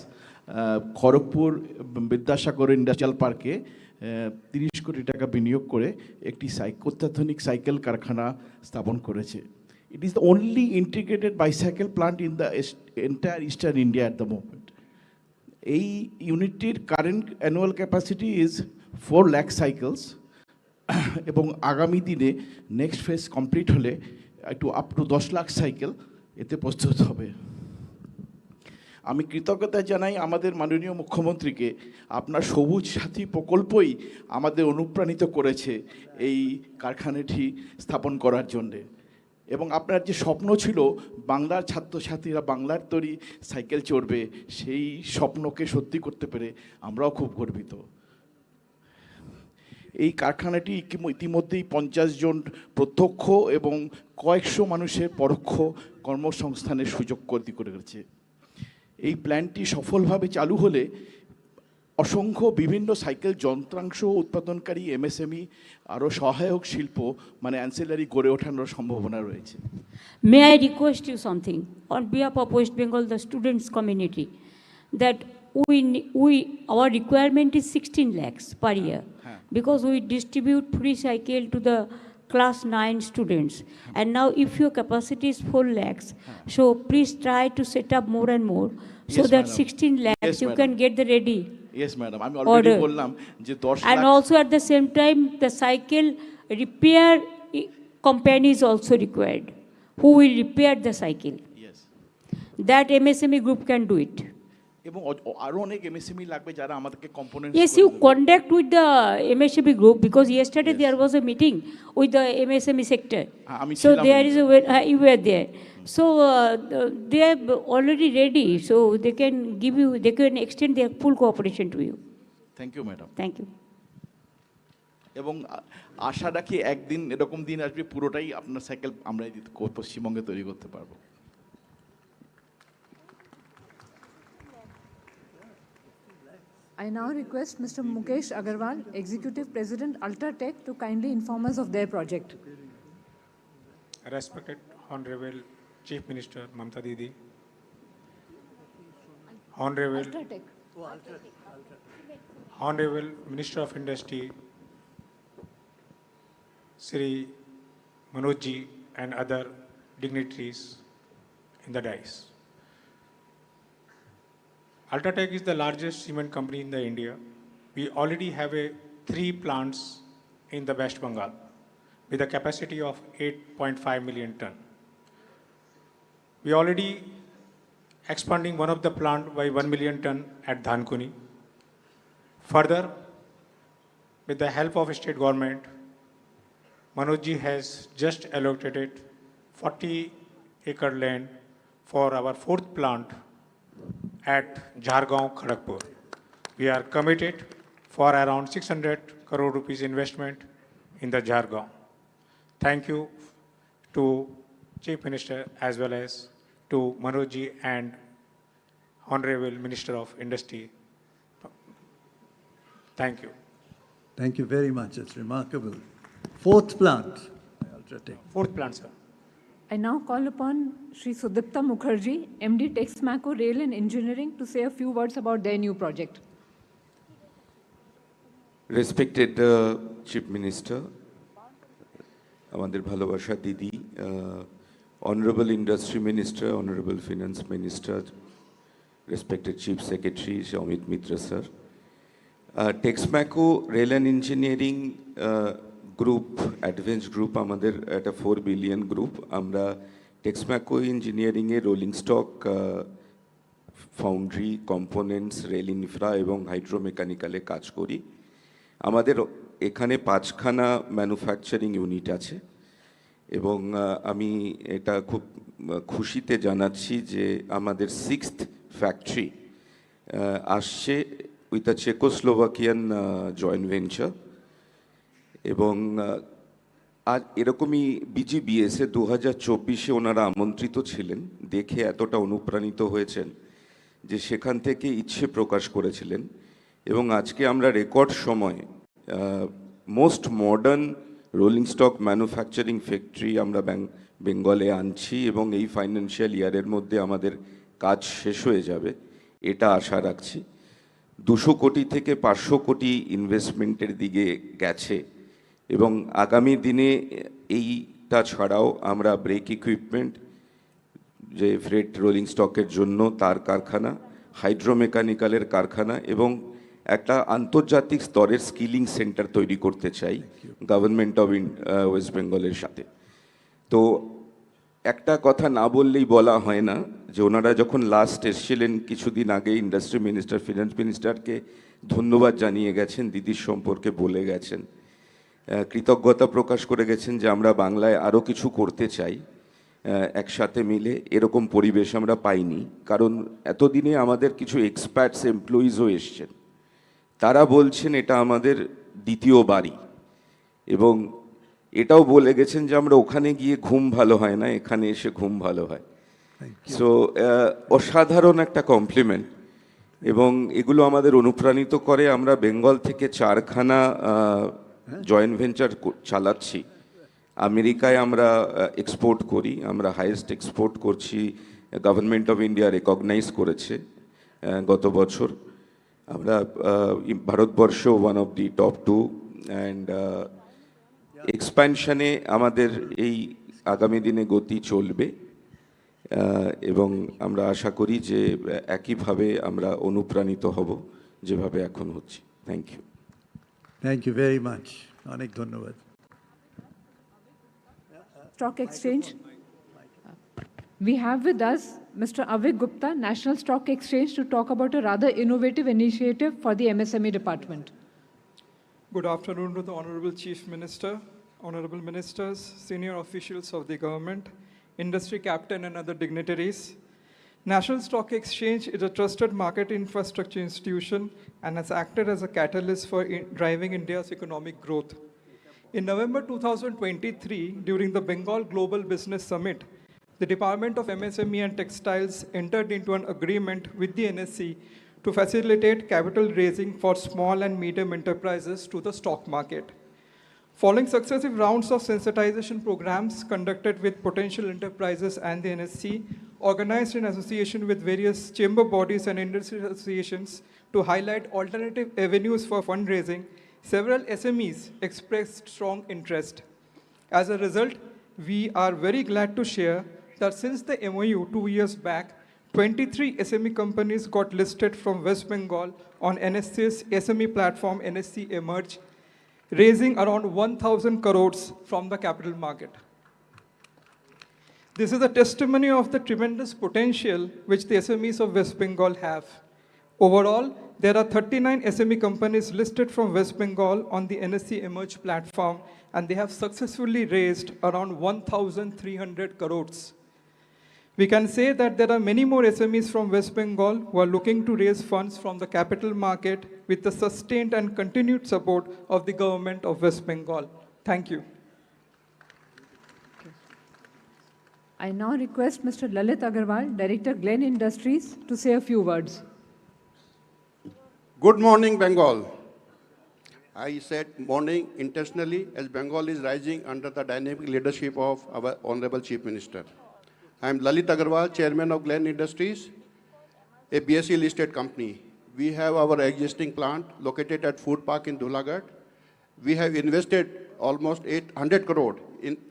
[SPEAKER 12] খড়গপুর বিদ্যাসাগর ইন্ডাস্ট্রিয়াল পার্কে 30 কোটি টাকা বিনিয়োগ করে একটি অত্যাধুনিক সাইকেল কারখানা স্থাপন করেছে। It is the only integrated bicycle plant in the entire Eastern India at the moment. এই ইউনিটটির current annual capacity is 4 lakh cycles এবং আগামী দিনে নেক্সট ফেজ কমপ্লিট হলে একটু আপ টু 10 লাখ সাইকেল এতে প্রস্তুত হবে। আমি কৃতজ্ঞতা জানাই আমাদের মাননীয় মুখ্যমন্ত্রীকে, আপনার সবুজ সাথী প্রকল্পই আমাদের অনুপ্রাণিত করেছে এই কারখানাটি স্থাপন করার জন্যে। এবং আপনার যে স্বপ্ন ছিল বাংলার ছাত্রছাত্রীরা বাংলার তৈরি সাইকেল চড়বে, সেই স্বপ্নকে সত্যি করতে পেরে আমরাও খুব গর্বিত। এই কারখানাটি ইতিমধ্যেই 50 জন প্রত্যক্ষ এবং কয়েকশো মানুষের পরোক্ষ কর্মসংস্থানের সুযোগ করে গেছে। এই প্ল্যান্টটি সফলভাবে চালু হলে অসংখ্য বিভিন্ন সাইকেল যন্ত্রাংশ উৎপাদনকারী এমএসএমই আরও সহায়ক শিল্প মানে অ্যান্সিলারি গড়ে ওঠানোর সম্ভাবনা রয়েছে।
[SPEAKER 13] May I request you something on behalf of West Bengal, the students community, that our requirement is 16 lakhs per year because we distribute free cycle to the class 9 students, and now if your capacity is 4 lakhs, so please try to set up more and more so that 16 lakhs you can get the ready.
[SPEAKER 12] Yes, madam. I'm already বললাম যে 10 lakh.
[SPEAKER 13] And also at the same time, the cycle repair company is also required, who will repair the cycle.
[SPEAKER 12] Yes.
[SPEAKER 13] That MSME group can do it.
[SPEAKER 12] এবং আরো অনেক MSME লাগবে যারা আমাদেরকে components.
[SPEAKER 13] Yes, you contact with the MSME group because yesterday there was a meeting with the MSME sector. So there is you were there. So they are already ready. So they can extend their full cooperation to you.
[SPEAKER 12] Thank you, madam.
[SPEAKER 13] Thank you.
[SPEAKER 12] এবং আশা রাখি একদিন এরকম দিন আসবে পুরোটাই আপনার cycle আমরাই পশ্চিমবঙ্গে তৈরি করতে পারবো।
[SPEAKER 2] I now request Mr. Mukesh Agarwal, Executive President, Ultratech, to kindly inform us of their project.
[SPEAKER 14] Respected Honorable Chief Minister Mamata Didi, Honorable Minister of Industry, Sri Bnnerjee, and other dignitaries in the dais. Ultratech is the largest cement company in India. We already have 3 plants in the West Bengal with a capacity of 8.5 million ton. We already expanding one of the plant by 1 million ton at Dhankuni. Further, with the help of state government, Bnnerjee has just allocated 40-acre land for our fourth plant at Jhargaon, Kharagpur. We are committed for around 600 crore rupees investment in the Jhargaon. Thank you to Chief Minister as well as to Bnnerjee and Honorable Minister of Industry. Thank you.
[SPEAKER 3] Thank you very much. It's remarkable. Fourth plant, Ultratech.
[SPEAKER 14] Fourth plant, sir.
[SPEAKER 2] I now call upon Shri Sudipta Mukherjee, MD Texmaco Rail and Engineering, to say a few words about their new project.
[SPEAKER 15] Respected Chief Minister, Amadir Bhalobasha Didi, Honorable Industry Minister, Honorable Finance Minister, respected Chief Secretary, Amit Mitra sir. Texmaco Rail and Engineering Group, Advanced Group, amader at a 4 billion group. Amra Texmaco Engineering a rolling stock, foundry, components, rail infra এবং হাইড্রোমেকানিক্যালে কাজ করি। আমাদের এখানে 5খানা manufacturing unit আছে এবং আমি এটা খুব খুশিতে জানাচ্ছি যে আমাদের 6th ফ্যাক্টরি আসছে উইথ আ চেকোস্লোভাকিয়ান জয়েন্ট ভেঞ্চার এবং আর এরকমই বিজিবিএসে 2024-এ ওনারা আমন্ত্রিত ছিলেন, দেখে এতটা অনুপ্রাণিত হয়েছেন যে সেখান থেকে ইচ্ছে প্রকাশ করেছিলেন এবং আজকে আমরা রেকর্ড সময়ে most modern rolling stock manufacturing factory আমরা বেঙ্গলে আনছি এবং এই ফাইন্যান্সিয়াল ইয়ারের মধ্যে আমাদের কাজ শেষ হয়ে যাবে এটা আশা রাখছি। 200 কোটি থেকে 500 কোটি ইনভেস্টমেন্টের দিকে গেছে এবং আগামী দিনে এইটা ছাড়াও আমরা ব্রেক ইকুইপমেন্ট, যে ফ্রেট রোলিং স্টকের জন্য তার কারখানা, হাইড্রোমেকানিক্যালের কারখানা এবং একটা আন্তর্জাতিক স্তরের স্কিলিং সেন্টার তৈরি করতে চাই গভর্নমেন্ট অফ ওয়েস্ট বেঙ্গলের সাথে। তো একটা কথা না বললেই বলা হয় না যে ওনারা যখন লাস্ট এসেছিলেন কিছুদিন আগে, ইন্ডাস্ট্রি মিনিস্টার, ফিনান্স মিনিস্টারকে ধন্যবাদ জানিয়ে গেছেন, দিদির সম্পর্কে বলে গেছেন, কৃতজ্ঞতা প্রকাশ করে গেছেন যে আমরা বাংলায় আরও কিছু করতে চাই একসাথে মিলে। এরকম পরিবেশ আমরা পাইনি, কারণ এতদিনে আমাদের কিছু এক্সপার্টস এমপ্লয়িজও এসছেন, তারা বলছেন এটা আমাদের দ্বিতীয় বাড়ি এবং এটাও বলে গেছেন যে আমরা ওখানে গিয়ে ঘুম ভালো হয় না, এখানে এসে ঘুম ভালো হয়। সো অসাধারণ একটা কমপ্লিমেন্ট এবং এগুলো আমাদের অনুপ্রাণিত করে। আমরা বেঙ্গল থেকে 4খানা জয়েন্ট ভেঞ্চার চালাচ্ছি। আমেরিকায় আমরা এক্সপোর্ট করি, আমরা হাইয়েস্ট এক্সপোর্ট করছি, গভর্নমেন্ট অফ ইন্ডিয়া রেকগনাইজ করেছে গত বছর। আমরা Bharatvarsha one of the top 2 and এক্সপ্যানশনে আমাদের এই আগামী দিনে গতি চলবে এবং আমরা আশা করি যে একইভাবে আমরা অনুপ্রাণিত হব যেভাবে এখন হচ্ছে। Thank you.
[SPEAKER 3] Thank you very much. অনেক ধন্যবাদ।
[SPEAKER 2] Stock Exchange. We have with us Mr. Avik Gupta, National Stock Exchange, to talk about a rather innovative initiative for the MSME department.
[SPEAKER 16] Good afternoon to the Honorable Chief Minister, Honorable Ministers, senior officials of the government, industry captain and other dignitaries. National Stock Exchange is a trusted market infrastructure institution and has acted as a catalyst for driving India's economic growth. In November 2023, during the Bengal Global Business Summit, the Department of MSME and Textiles entered into an agreement with the NSE to facilitate capital raising for small and medium enterprises to the stock market. Following successive rounds of sensitization programs conducted with potential enterprises and the NSE, organized in association with various chamber bodies and industry associations to highlight alternative avenues for fundraising, several SMEs expressed strong interest. As a result, we are very glad to share that since the MOU 2 years back, 23 SME companies got listed from West Bengal on NSE's SME platform NSE Emerge, raising around 1,000 crores from the capital market. This is a testimony of the tremendous potential which the SMEs of West Bengal have. Overall, there are 39 SME companies listed from West Bengal on the NSE Emerge platform, and they have successfully raised around 1,300 crores. We can say that there are many more SMEs from West Bengal who are looking to raise funds from the capital market with the sustained and continued support of the government of West Bengal. Thank you.
[SPEAKER 2] I now request Mr. Lalit Agarwal, Director, Glen Industries, to say a few words.
[SPEAKER 17] Good morning, Bengal. I said morning intentionally as Bengal is rising under the dynamic leadership of our Honorable Chief Minister. I am Lalit Agarwal, Chairman of Glen Industries, a BSE listed company. We have our existing plant located at Food Park in Dhulagarh. We have invested almost 800 crore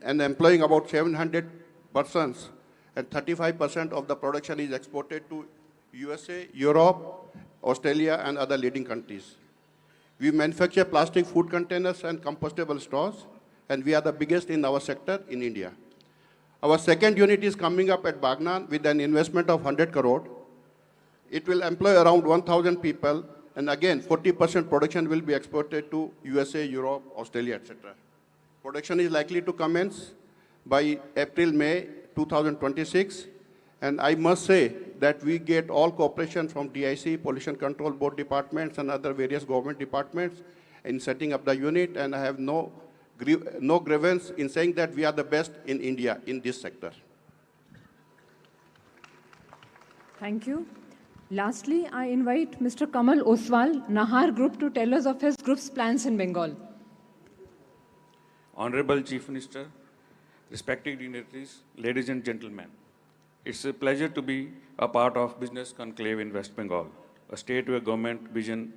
[SPEAKER 17] and employing about 700 persons, and 35% of the production is exported to USA, Europe, Australia, and other leading countries. We manufacture plastic food containers and compostable straws, and we are the biggest in our sector in India. Our second unit is coming up at Bagnan with an investment of 100 crore. It will employ around 1,000 people, and again, 40% production will be exported to USA, Europe, Australia, etc. Production is likely to commence by April, May 2026, and I must say that we get all cooperation from DIC, Pollution Control Board departments, and other various government departments in setting up the unit, and I have no grievance in saying that we are the best in India in this sector.
[SPEAKER 2] Thank you. Lastly, I invite Mr. Kamal Oswal, Nahar Group, to tell us of his group's plans in Bengal.
[SPEAKER 18] Honorable Chief Minister, respected dignitaries, ladies and gentlemen, it's a pleasure to be a part of Business Conclave in West Bengal, a state where government vision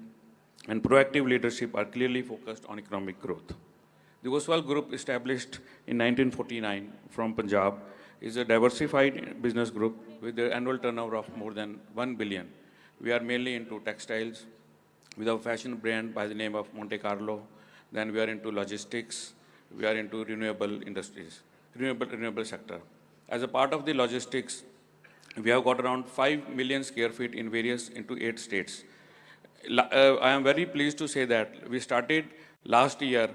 [SPEAKER 18] and proactive leadership are clearly focused on economic growth. The Oswal Group, established in 1949 from Punjab, is a diversified business group with an annual turnover of more than 1 billion. We are mainly into textiles with a fashion brand by the name of Monte Carlo. Then we are into logistics. We are into renewable industries, renewable sector. As a part of the logistics, we have got around 5 million square feet in into 8 states. I am very pleased to say that we started last year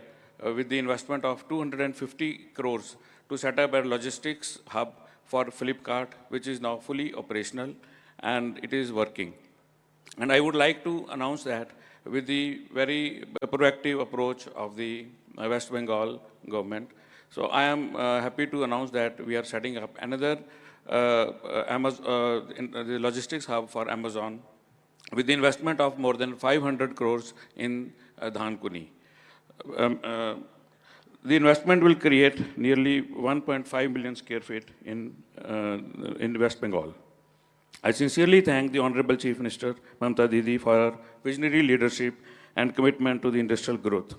[SPEAKER 18] with the investment of 250 crores to set up a logistics hub for Flipkart, which is now fully operational and it is working. And I would like to announce that with the very proactive approach of the West Bengal government. So I am happy to announce that we are setting up another the logistics hub for Amazon with the investment of more than 500 crores in Dhankuni. The investment will create nearly 1.5 million square feet in West Bengal. I sincerely thank the Honorable Chief Minister, Mamata Didi, for her visionary leadership and commitment to the industrial growth.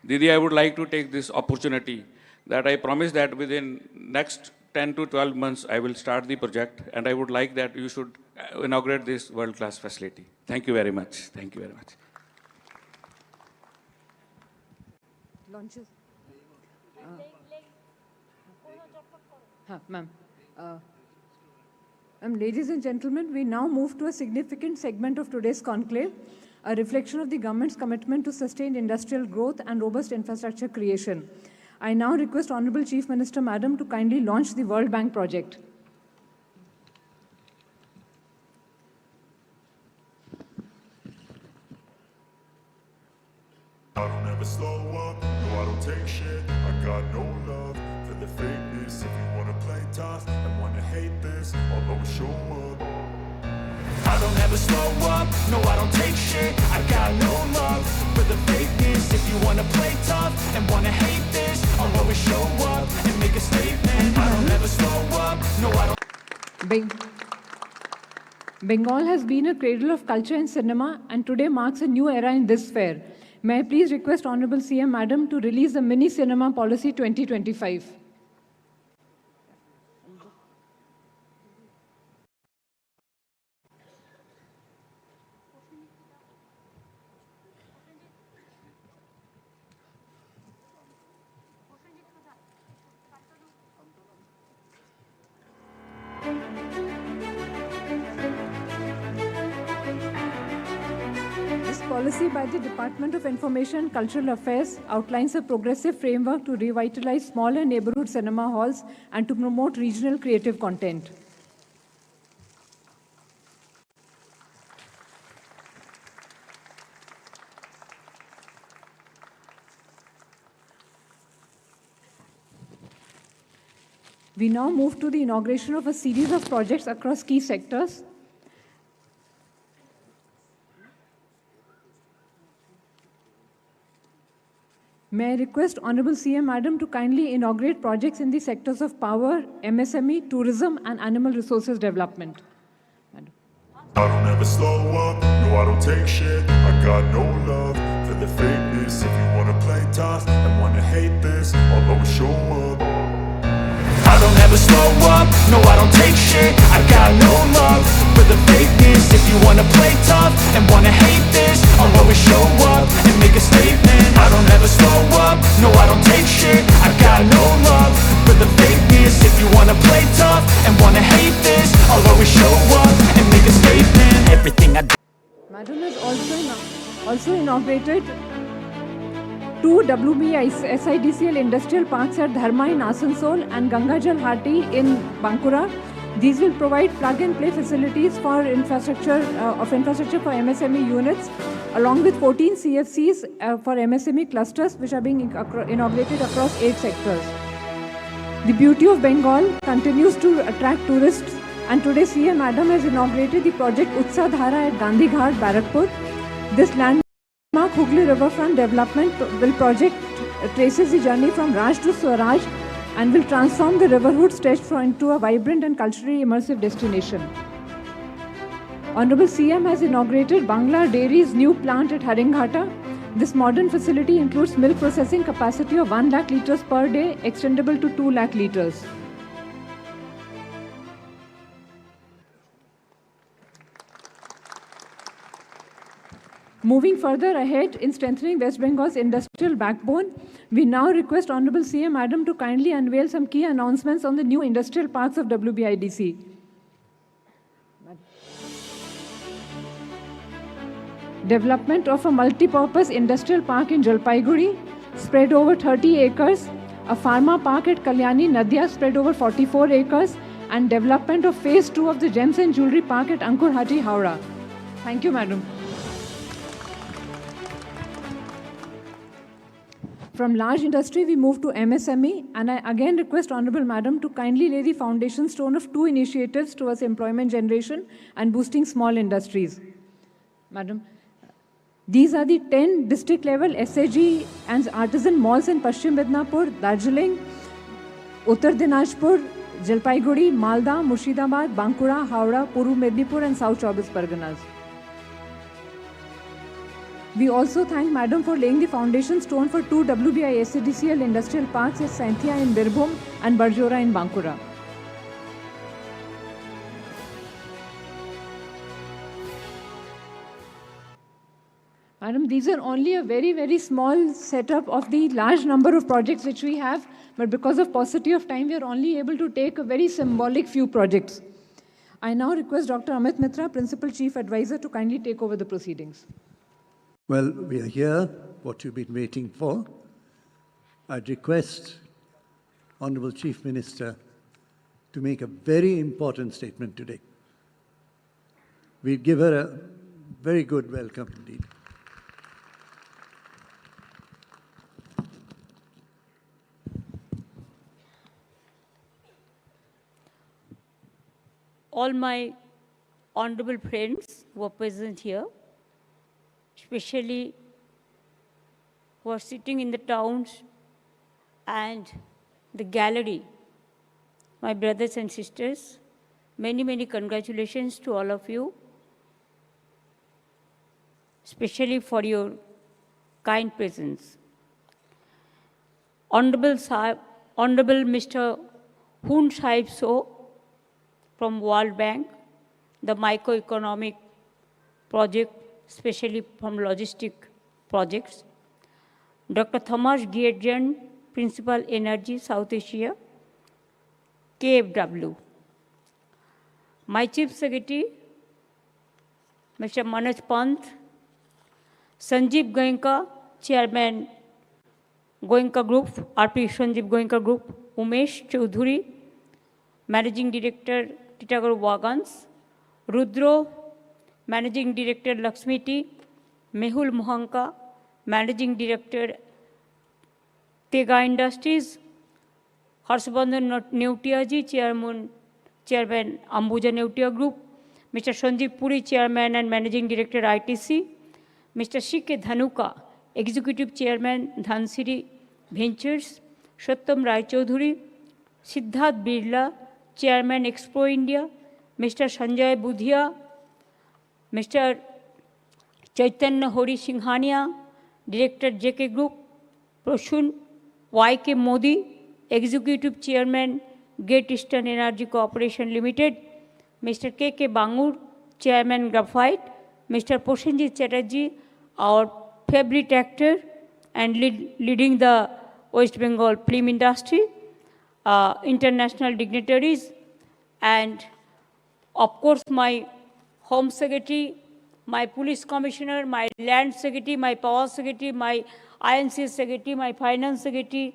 [SPEAKER 18] Didi, I would like to take this opportunity that I promise that within next 10 to 12 months, I will start the project, and I would like that you should inaugurate this world-class facility. Thank you very much. Thank you very much.
[SPEAKER 2] Launches. Ma'am. Ladies and gentlemen, we now move to a significant segment of today's conclave, a reflection of the government's commitment to sustained industrial growth and robust infrastructure creation. I now request Honorable Chief Minister, Madam, to kindly launch the World Bank project.
[SPEAKER 19] I don't ever slow up, no I don't take shit. I got no love for the fakeness. If you wanna play tough and wanna hate this, I'll always show up. I don't ever slow up, no I don't take shit. I got no love for the fakeness. If you wanna play tough and wanna hate this, I'll always show up and make a statement. I don't ever slow up, no I don't.
[SPEAKER 2] Bengal has been a cradle of culture and cinema, and today marks a new era in this sphere. May I please request Honorable CM Madam to release the Mini Cinema Policy 2025. policy by the Department of Information and Cultural Affairs outlines a progressive framework to revitalize smaller neighborhood cinema halls and to promote regional creative content. We now move to the inauguration of a series of projects across key sectors. May I request Honorable CM Madam to kindly inaugurate projects in the sectors of power, MSME, tourism, and animal resources development. Madam.
[SPEAKER 19] I don't ever slow up, no I don't take shit. I got no love for the fakeness. If you wanna play tough and wanna hate this, I'll always show up. I don't ever slow up, no I don't take shit. I got no love for the fakeness. If you wanna play tough and wanna hate this, I'll always show up and make a statement. I don't ever slow up, no I don't take shit. I got no love for the fakeness. If you wanna play tough and wanna hate this, I'll always show up and make a statement. Everything I do.
[SPEAKER 2] Madam has also inaugurated 2 WBI-SIDCL industrial parks at Dharma in Asansol and Gangajal Hati in Bankura. These will provide plug-and-play facilities for infrastructure for MSME units, along with 14 CFCs for MSME clusters, which are being inaugurated across 8 sectors. The beauty of Bengal continues to attract tourists, and today CM Madam has inaugurated the project Utsa Dhara at Gandhi Ghat, Barakpur. This landmark Hooghly Riverfront development traces the journey from Raj to Swaraj and will transform the riverhood stretch into a vibrant and culturally immersive destination. Honorable CM has inaugurated Bangla Dairy's new plant at Haringhata. This modern facility includes milk processing capacity of 1 lakh litres per day, extendable to 2 lakh litres. Moving further ahead in strengthening West Bengal's industrial backbone, we now request Honorable CM Madam to kindly unveil some key announcements on the new industrial parks of WBIDC. Development of a multi-purpose industrial park in Jalpaiguri, spread over 30 acres, a pharma park at Kalyani Nadia, spread over 44 acres, and development of phase 2 of the Gems and Jewelry Park at Ankurhati, Howrah. Thank you, Madam. From large industry, we move to MSME, and I again request Honorable Madam to kindly lay the foundation stone of 2 initiatives towards employment generation and boosting small industries. Madam, these are the 10 district-level SAG and artisan malls in Paschim Midnapur, Darjeeling, Uttar Dinajpur, Jalpaiguri, Malda, Murshidabad, Bankura, Howrah, Purv Mednipur, and South 24 Parganas. We also thank Madam for laying the foundation stone for 2 WBI-SCDCL industrial parks at Sainthia in Birbhum and Barjora in Bankura. Madam, these are only a very, very small setup of the large number of projects which we have, but because of paucity of time, we are only able to take a very symbolic few projects. I now request Dr. Amit Mitra, Principal Chief Advisor, to kindly take over the proceedings.
[SPEAKER 3] Well, we are here, what you've been waiting for. I'd request Honorable Chief Minister to make a very important statement today. We'll give her a very good welcome indeed.
[SPEAKER 13] All my honorable friends who are present here, especially who are sitting in the towns and the gallery, my brothers and sisters, many, many congratulations to all of you, especially for your kind presence. Honorable Mr. Hun Sahib So from World Bank, the microeconomic project, especially from logistic projects. Dr. Thomas Giedjan, Principal Bnnerjee, South Asia, KFW. My Chief Secretary, Mr. Manoj Pant, Sanjeev Goenka, Chairman, Goenka Group, RP Sanjeev Goenka Group, Umesh Chaudhuri, Managing Director, Titagarh Wagons, Rudro, Managing Director, Lakshmi Tea, Mehul Mohanka, Managing Director, Tega Industries, Harshbandhan Neutiaji, Chairman, Ambuja Neutia Group, Mr. Sanjeev Puri, Chairman and Managing Director, ITC, Mr. C.K. Dhanuka, Executive Chairman, Dhansiri Ventures, Sattam Rai Chaudhuri, Siddharth Birla, Chairman, Expo India, Mr. Sanjay Budhia, Mr. Chaitanya Hori Singhania, Director, JK Group, Proshun Y.K. Modi, Executive Chairman, Great Eastern Energy Corporation Limited, Mr. K.K. Bangur, Chairman, Graphite, Mr. Prosenjit Chatterjee, our favorite actor and leading the West Bengal film industry, international dignitaries, and of course my Home Secretary, my Police Commissioner, my Land Secretary, my Power Secretary, my INC Secretary, my Finance Secretary,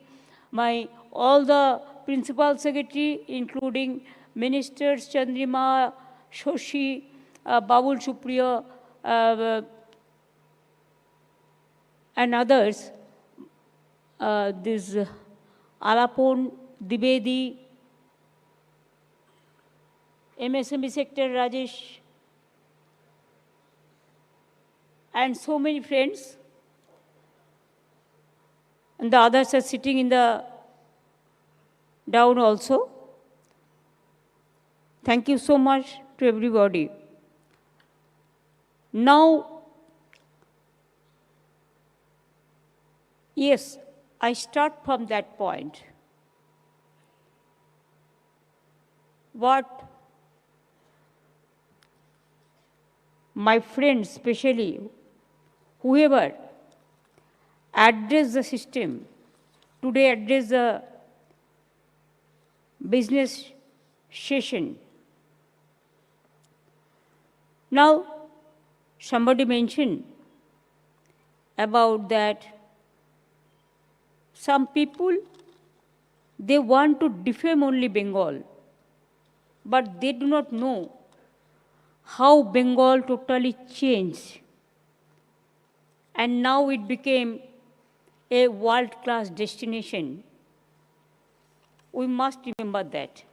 [SPEAKER 13] all the Principal Secretary, including Ministers Chandrima, Shoshi, Babul Supriya, and others, this Alapon, Dibedi, MSME sector, Rajesh, and so many friends. And the others are sitting in the down also. Thank you so much to everybody. Now, yes, I start from that point. What my friends, especially whoever address the system, today address the business session. Now, somebody mentioned about that some people, they want to defame only Bengal, but they do not know how Bengal totally changed. And now it became a world-class destination. We must remember that.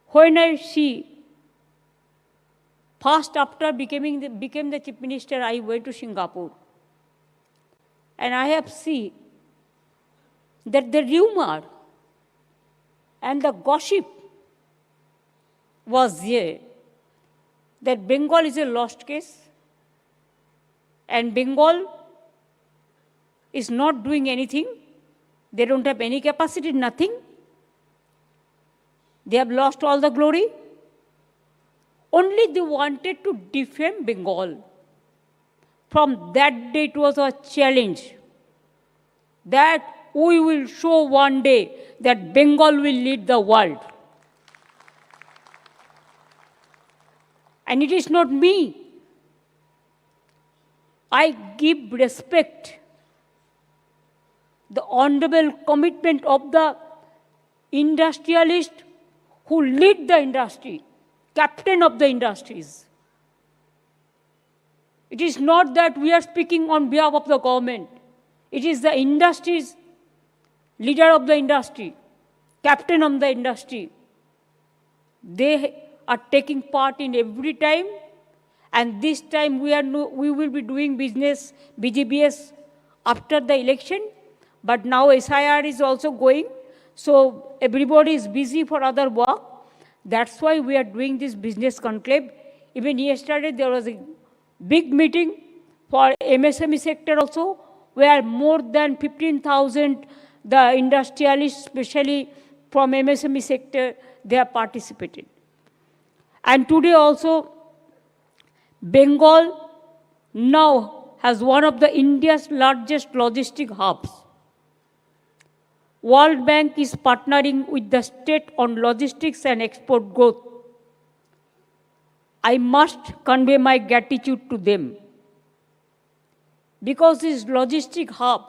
[SPEAKER 13] When I see, first after became the Chief Minister, I went to Singapore. And I have seen that the rumor and the gossip was there that Bengal is a lost case and Bengal is not doing anything. They don't have any capacity, nothing. They have lost all the glory. Only they wanted to defame Bengal. From that day, it was a challenge that we will show one day that Bengal will lead the world. And it is not me. I give respect the honorable commitment of the industrialist who lead the industry, captain of the industries. It is not that we are speaking on behalf of the government. It is the industry's leader of the industry, captain of the industry. They are taking part in every time, and this time we will be doing business, BGBS, after the election, but now SIR is also going, so everybody is busy for other work. That's why we are doing this business conclave. Even yesterday there was a big meeting for MSME sector also, where more than 15,000 the industrialists, especially from MSME sector, they have participated. And today also, Bengal now has one of the India's largest logistic hubs. World Bank is partnering with the state on logistics and export growth. I must convey my gratitude to them. because this logistic hub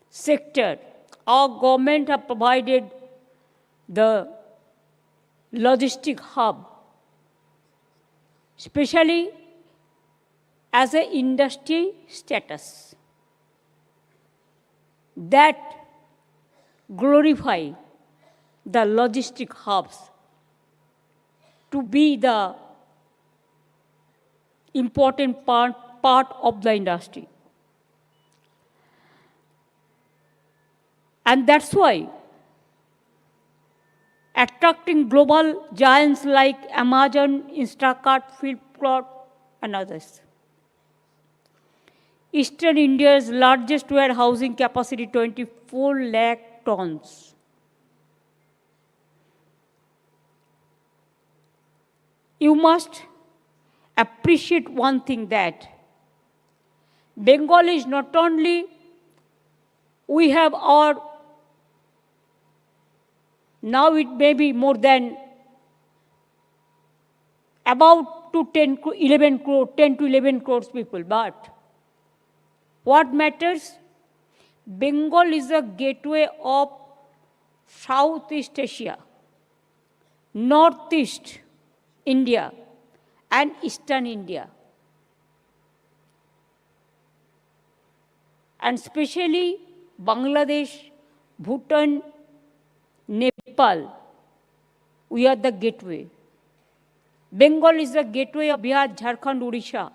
[SPEAKER 13] sector, our government have provided the logistic hub, especially as an industry status that glorify the logistic hubs to be the important part of the industry. And that's why attracting global giants like Amazon, Instacart, Flipkart, and others. Eastern India's largest warehousing capacity, 24 lakh tons. You must appreciate one thing, that Bengal is not only, we have our, now it may be more than about to 10 to 11 crores people, but what matters? Bengal is a gateway of Southeast Asia, Northeast India, and Eastern India. And especially Bangladesh, Bhutan, Nepal, we are the gateway. Bengal is the gateway of Bihar, Jharkhand, Odisha,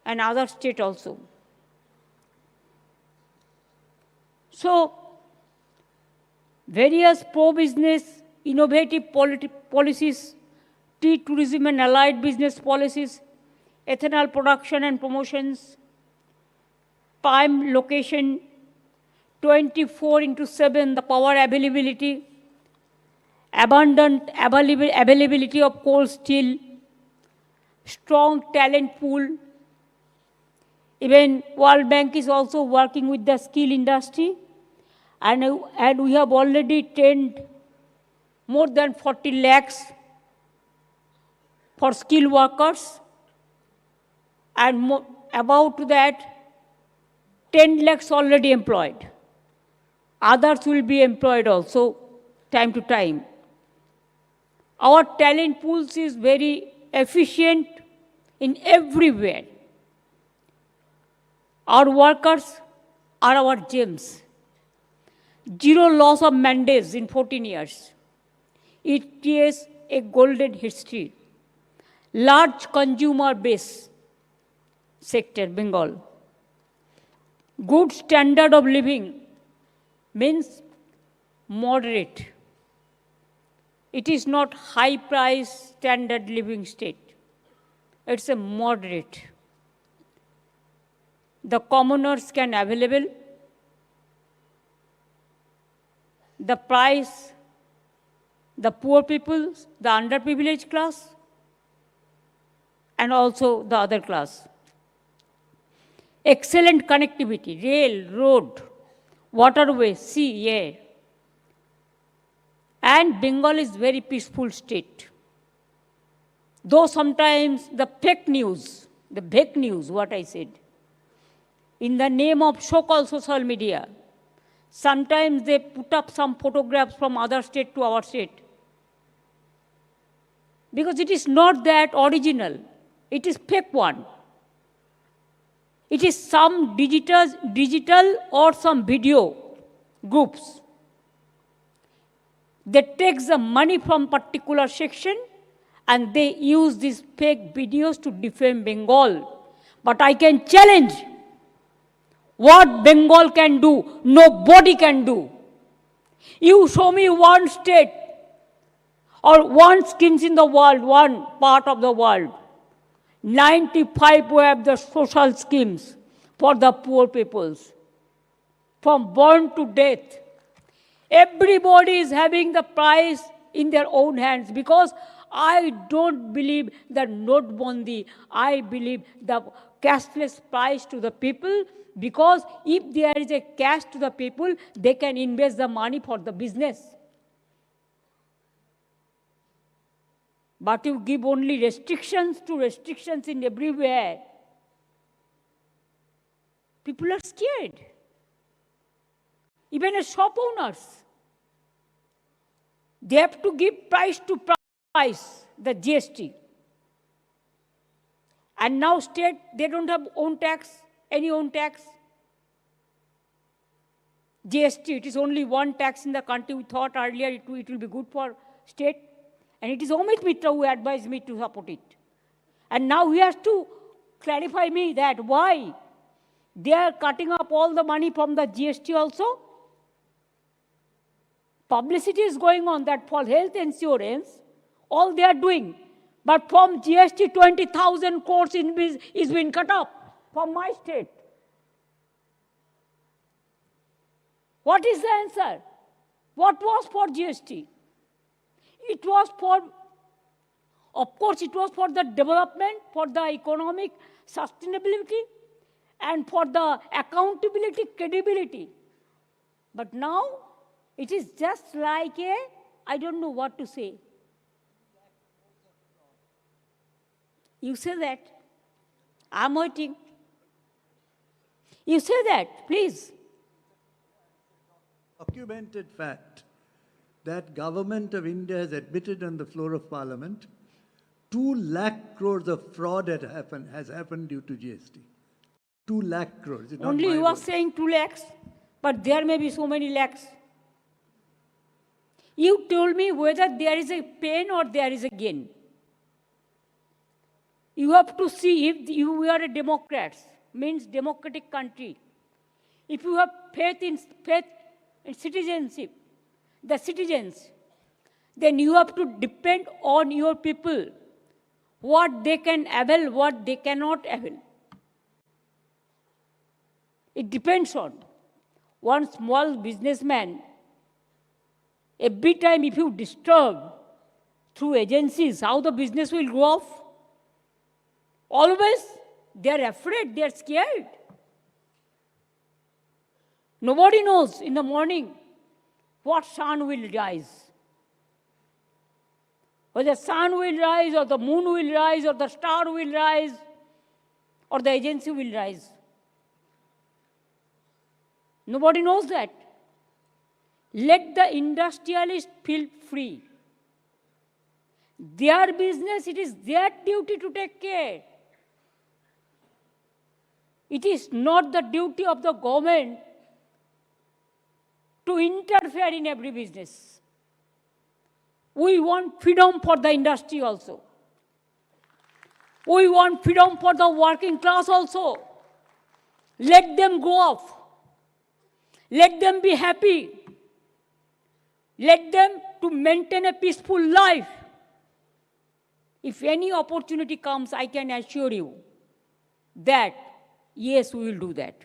[SPEAKER 13] and other states also. So, various pro-business, innovative policies, tea, tourism and allied business policies, ethanol production and promotions, prime location, 24/7, the power availability, abundant availability of coal steel, strong talent pool. Even World Bank is also working with the skill industry, and we have already trained more than 40 lakhs for skilled workers, and about that, 10 lakhs already employed. Others will be employed also, time to time. Our talent pools is very efficient in everywhere. Our workers are our gems. Zero loss of mandates in 14 years. It is a golden history. Large consumer base sector, Bengal. Good standard of living means moderate. It is not high price standard living state. It's a moderate. The commoners can available. The price, the poor people, the underprivileged class, and also the other class. Excellent connectivity, rail, road, waterway, sea, air. And Bengal is very peaceful state. Though sometimes the fake news, what I said, in the name of so-called social media, sometimes they put up some photographs from other state to our state. Because it is not that original. It is fake one. It is some digital or some video groups. They take the money from particular section and they use these fake videos to defame Bengal. But I can challenge, what Bengal can do, nobody can do. You show me one state or one schemes in the world, one part of the world. 95 we have the social schemes for the poor peoples. From born to death. Everybody is having the prize in their own hands, because I don't believe that notbandi. I believe the cashless price to the people, because if there is a cash to the people, they can invest the money for the business. But you give only restrictions in everywhere. People are scared. Even as shop owners, they have to give price to price, the GST. And now state, they don't have own tax, any own tax. GST, it is only one tax in the country. We thought earlier it will be good for state. And it is Amit Mitra who advised me to support it. And now he has to clarify me that why they are cutting up all the money from the GST also. Publicity is going on that for health insurance, all they are doing. But from GST, 20,000 crores is being cut off from my state. What is the answer? What was for GST? It was for, of course, it was for the development, for the economic sustainability, and for the accountability, credibility. But now, it is just like I don't know what to say. You say that. I'm waiting. You say that, please.
[SPEAKER 3] Documented fact that government of India has admitted on the floor of parliament 2 lakh crores of fraud has happened due to GST. 2 lakh crores.
[SPEAKER 13] Only you are saying 2 lakhs, but there may be so many lakhs. You told me whether there is a pain or there is a gain. You have to see if you are a Democrat, means democratic country. If you have faith in citizenship, the citizens, then you have to depend on your people, what they can avail, what they cannot avail. It depends on one small businessman. Every time if you disturb through agencies, how the business will go off? Always, they are afraid, they are scared. Nobody knows in the morning what sun will rise. Whether the sun will rise, or the moon will rise, or the star will rise, or the agency will rise. Nobody knows that. Let the industrialist feel free. Their business, it is their duty to take care. It is not the duty of the government to interfere in every business. We want freedom for the industry also. We want freedom for the working class also. Let them go off. Let them be happy. Let them to maintain a peaceful life. If any opportunity comes, I can assure you that, yes, we will do that.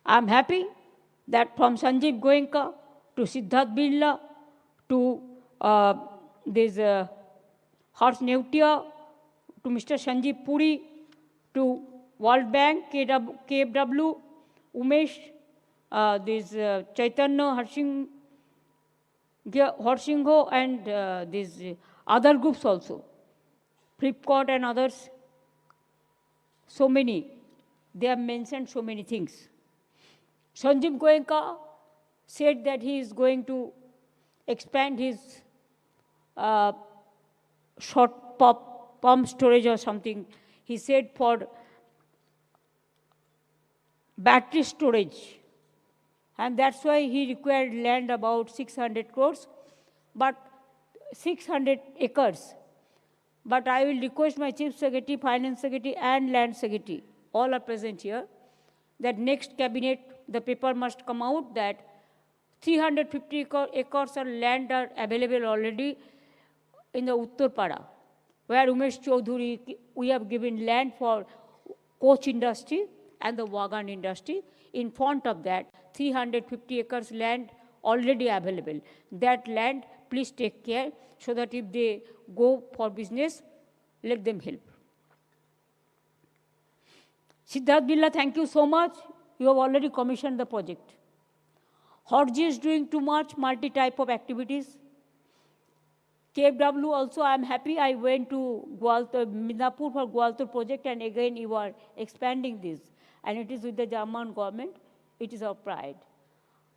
[SPEAKER 13] I'm happy that from Sanjeev Goenka to Siddharth Birla to this Harsh Neutia to Mr. Sanjeev Puri to World Bank, KFW, Umesh, this Chaitanya Harsingho and these other groups also, Flipkart and others, so many. They have mentioned so many things. Sanjeev Goenka said that he is going to expand his short pump storage or something. He said for battery storage. And that's why he required land about 600 crores, but 600 acres. But I will request my Chief Secretary, Finance Secretary, and Land Secretary, all are present here, that next cabinet, the paper must come out that 350 acres of land are available already in the Uttarpada, where Umesh Chaudhuri, we have given land for coach industry and the wagon industry. In front of that, 350 acres land already available. That land, please take care so that if they go for business, let them help. Siddharth Birla, thank you so much. You have already commissioned the project. Bnnerjee is doing too much multi-type of activities. KFW also, I am happy I went to Gwalior, Midnapur for Gwalior project, and again you are expanding this. And it is with the German government. It is our pride.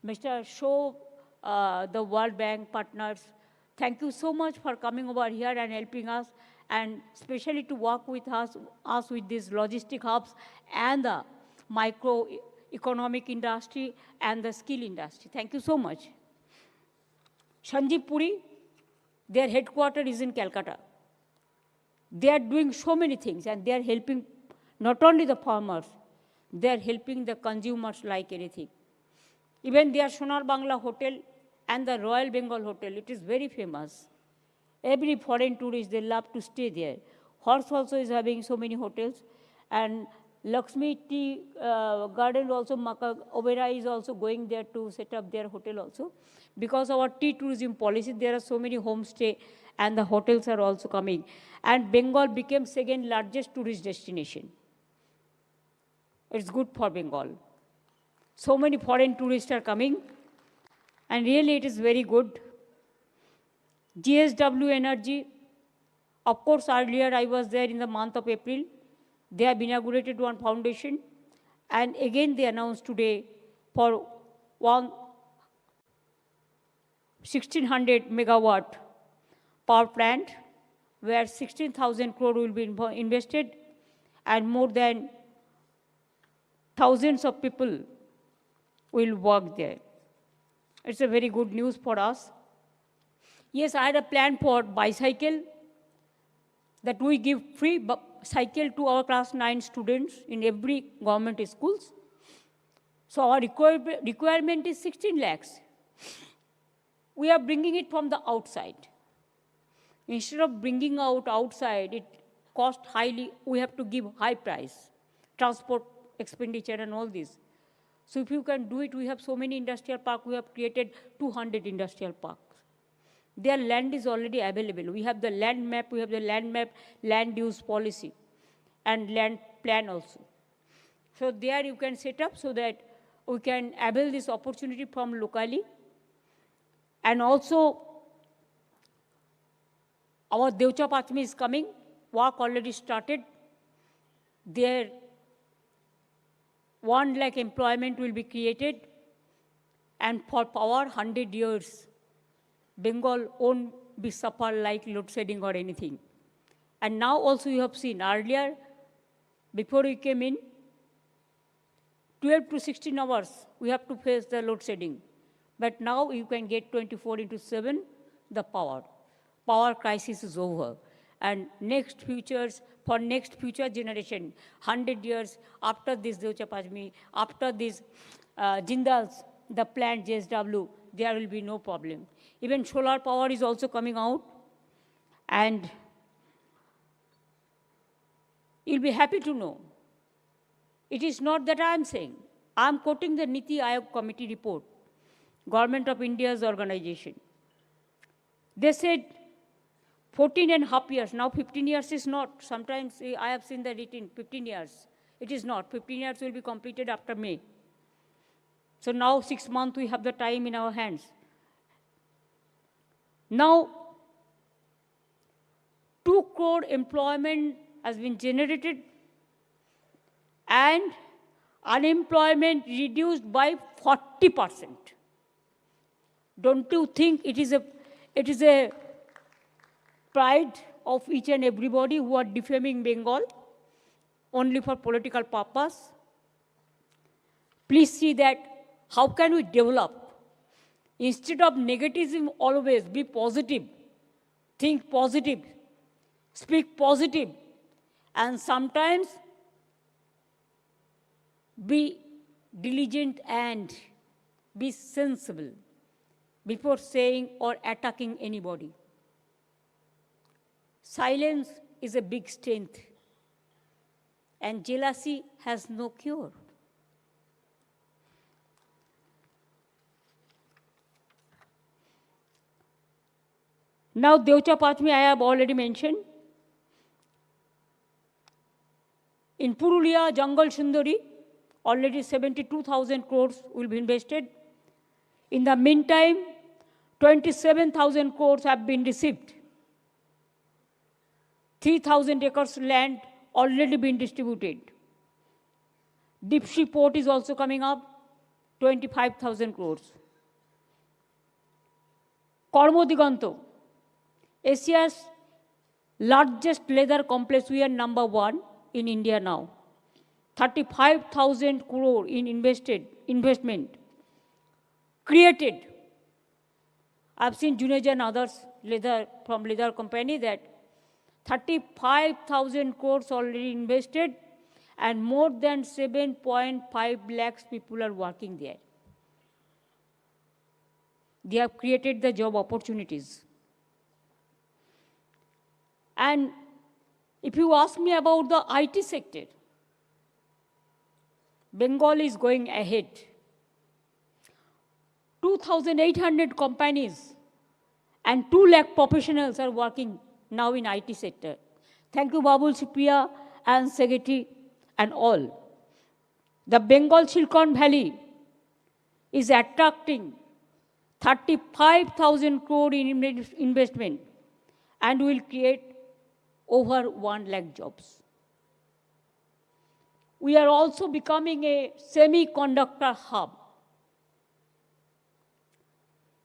[SPEAKER 13] Mr. Show, the World Bank partners, thank you so much for coming over here and helping us, and especially to work with us with these logistic hubs and the microeconomic industry and the skill industry. Thank you so much. Sanjeev Puri, their headquarters is in Calcutta. They are doing so many things, and they are helping not only the farmers, they are helping the consumers like anything. Even their Sonar Bangla Hotel and the Royal Bengal Hotel, it is very famous. Every foreign tourist, they love to stay there. Horse also is having so many hotels. And Lakshmi Tea Garden also, Oberoi is also going there to set up their hotel also. Because our tea tourism policy, there are so many homestay and the hotels are also coming. And Bengal became second largest tourist destination. It's good for Bengal. So many foreign tourists are coming, and really it is very good. GSW Energy, of course, earlier I was there in the month of April. They have inaugurated one foundation, and again they announced today for 1600 megawatt power plant, where 16,000 crore will be invested, and more than thousands of people will work there. It's a very good news for us. Yes, I had a plan for bicycle, that we give free cycle to our class 9 students in every government schools. So our requirement is 16 lakhs. We are bringing it from the outside. Instead of bringing outside, it costs highly, we have to give high price, transport expenditure and all this. So if you can do it, we have so many industrial parks, we have created 200 industrial parks. Their land is already available. We have the land map, land use policy, and land plan also. So there you can set up so that we can avail this opportunity from locally. And also, our Devcha Pachmi is coming, work already started. There 1 lakh employment will be created, and for power, 100 years, Bengal won't be suffer like load shedding or anything. And now also you have seen earlier, before we came in, 12 to 16 hours, we have to face the load shedding. But now you can get 24/7 the power. Power crisis is over. And for next future generation, 100 years after this Devcha Pachmi, after this Jindal's, the plant JSW, there will be no problem. Even solar power is also coming out. And you'll be happy to know, it is not that I'm saying. I'm quoting the Niti Aayog committee report, Government of India's organization. They said 14.5 years, now 15 years is not. Sometimes I have seen the written 15 years. It is not. 15 years will be completed after May. So now 6 months we have the time in our hands. Now, 2 crore employment has been generated and unemployment reduced by 40%. Don't you think it is a pride of each and everybody who are defaming Bengal only for political purpose? Please see that how can we develop? Instead of negativism, always be positive, think positive, speak positive, and sometimes be diligent and be sensible before saying or attacking anybody. Silence is a big strength, and jealousy has no cure. Now, Devcha Pachmi, I have already mentioned. In Purulia, Jungle Sundari, already 72,000 crores will be invested. In the meantime, 27,000 crores have been received 3,000 acres land already been distributed. Deep sea port is also coming up, 25,000 crores. Kormodiganto, Asia's largest leather complex, we are #1 in India now. 35,000 crore in investment created. I've seen Juneja and others from leather company that 35,000 crores already invested and more than 7.5 lakhs people are working there. They have created the job opportunities. And if you ask me about the IT sector, Bengal is going ahead. 2,800 companies and 2 lakh professionals are working now in IT sector. Thank you, Babul Supriya and Secretary and all. The Bengal Silicon Valley is attracting 35,000 crore in investment and will create over 1 lakh jobs. We are also becoming a semiconductor hub.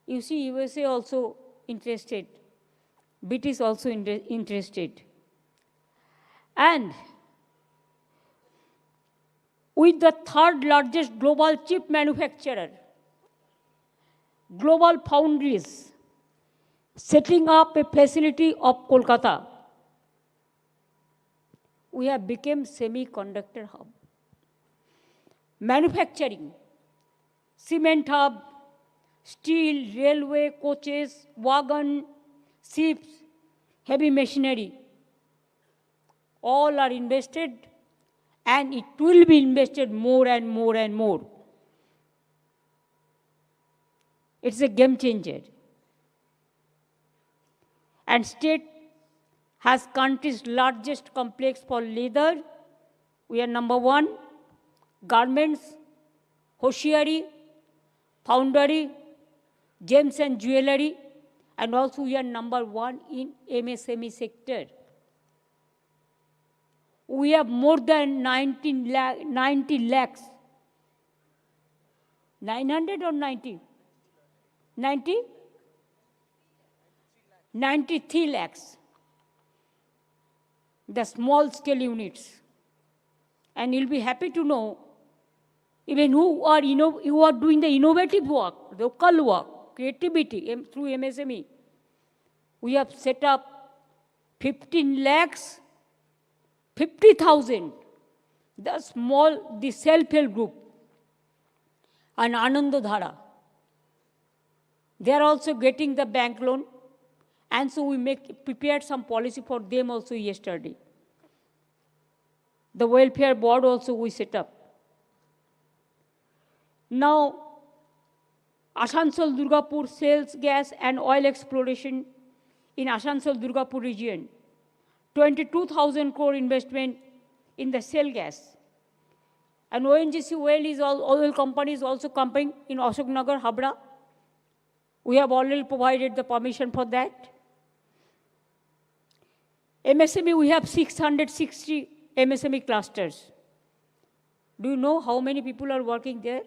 [SPEAKER 13] You see, USA also interested. British also interested. And with the 3rd largest global chip manufacturer, Global Foundries, setting up a facility of Kolkata, we have become semiconductor hub. Manufacturing, cement hub, steel, railway, coaches, wagon, ships, heavy machinery, all are invested and it will be invested more and more and more. It's a game changer. And state has country's largest complex for leather. We are #1, garments, hosiery, foundry, gems and jewelry, and also we are #1 in MSME sector. We have more than 90 lakhs. 900 or 90? 90? 93 lakhs. The small scale units. And you'll be happy to know, even who are doing the innovative work, local work, creativity through MSME. We have set up 15 lakhs, 50,000, the self-help group, and Anandadhara. They are also getting the bank loan, and so we prepared some policy for them also yesterday. The welfare board also we set up. Now, Asansol Durgapur sales gas and oil exploration in Asansol Durgapur region. 22,000 crore investment in the shale gas. And ONGC oil company is also coming in Ashoknagar, Habra. We have already provided the permission for that. MSME, we have 660 MSME clusters. Do you know how many people are working there?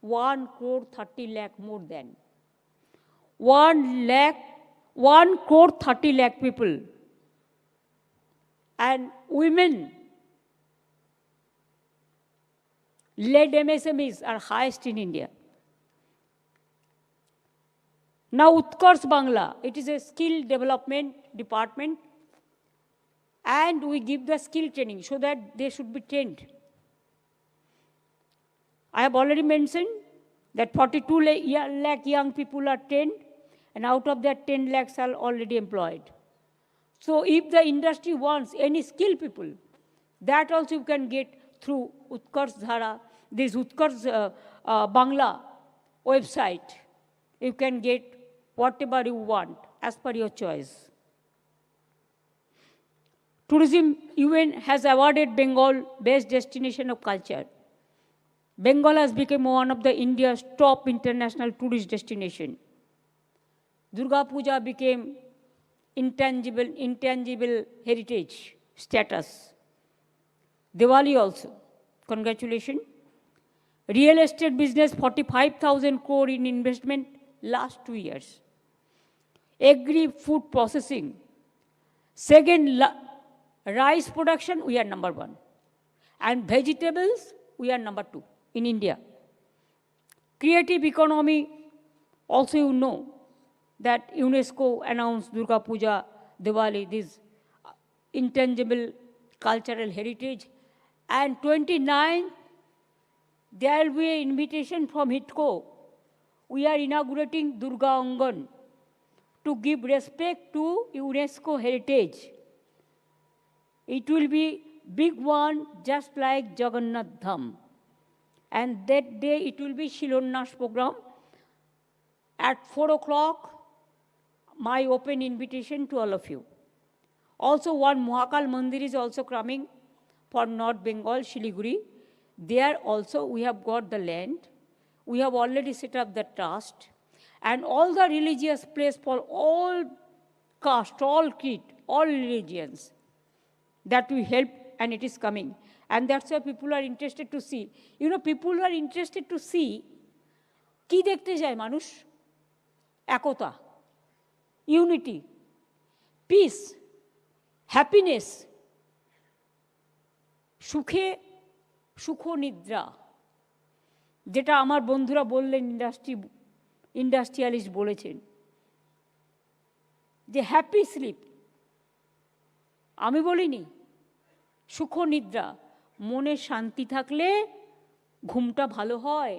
[SPEAKER 13] 1 crore 30 lakh more than. 1 crore 30 lakh people. And women led MSMEs are highest in India. Now Utkarsh Bangla, it is a skill development department, and we give the skill training so that they should be trained. I have already mentioned that 42 lakh young people are trained, and out of that 10 lakhs are already employed. So if the industry wants any skilled people, that also you can get through Utkarsh Dhara, this Utkarsh Bangla website. You can get whatever you want as per your choice. Tourism, UN has awarded Bengal Best Destination of Culture. Bengal has become one of the India's top international tourist destination. Durga Puja became intangible heritage status. Diwali also, congratulations. Real estate business, 45,000 crore in investment last 2 years. Agri food processing. Second, rice production, we are number 1. And vegetables, we are number 2 in India. Creative economy, also you know that UNESCO announced Durga Puja, Diwali, this intangible cultural heritage. And 29th, there will be an invitation from HITCO. We are inaugurating Durga Angan to give respect to UNESCO heritage. It will be big one, just like Jagannath Dham. And that day it will be Shilonyash program. At 4 o'clock, my open invitation to all of you. Also one Mahakal Mandir is also coming for North Bengal, Shiliguri. There also we have got the land. We have already set up the trust. And all the religious place for all caste, all creed, all religions, that we help, and it is coming. And that's why people are interested to see. You know, people are interested to see কি দেখতে যায় মানুষ? একতা, unity, peace, happiness, সুখে সুখ নিদ্রা, যেটা আমার বন্ধুরা বললেন, ইন্ডাস্ট্রিয়ালিস্ট বলেছেন যে হ্যাপি স্লিপ। আমি বলিনি, সুখ নিদ্রা। মনে শান্তি থাকলে ঘুমটা ভালো হয়,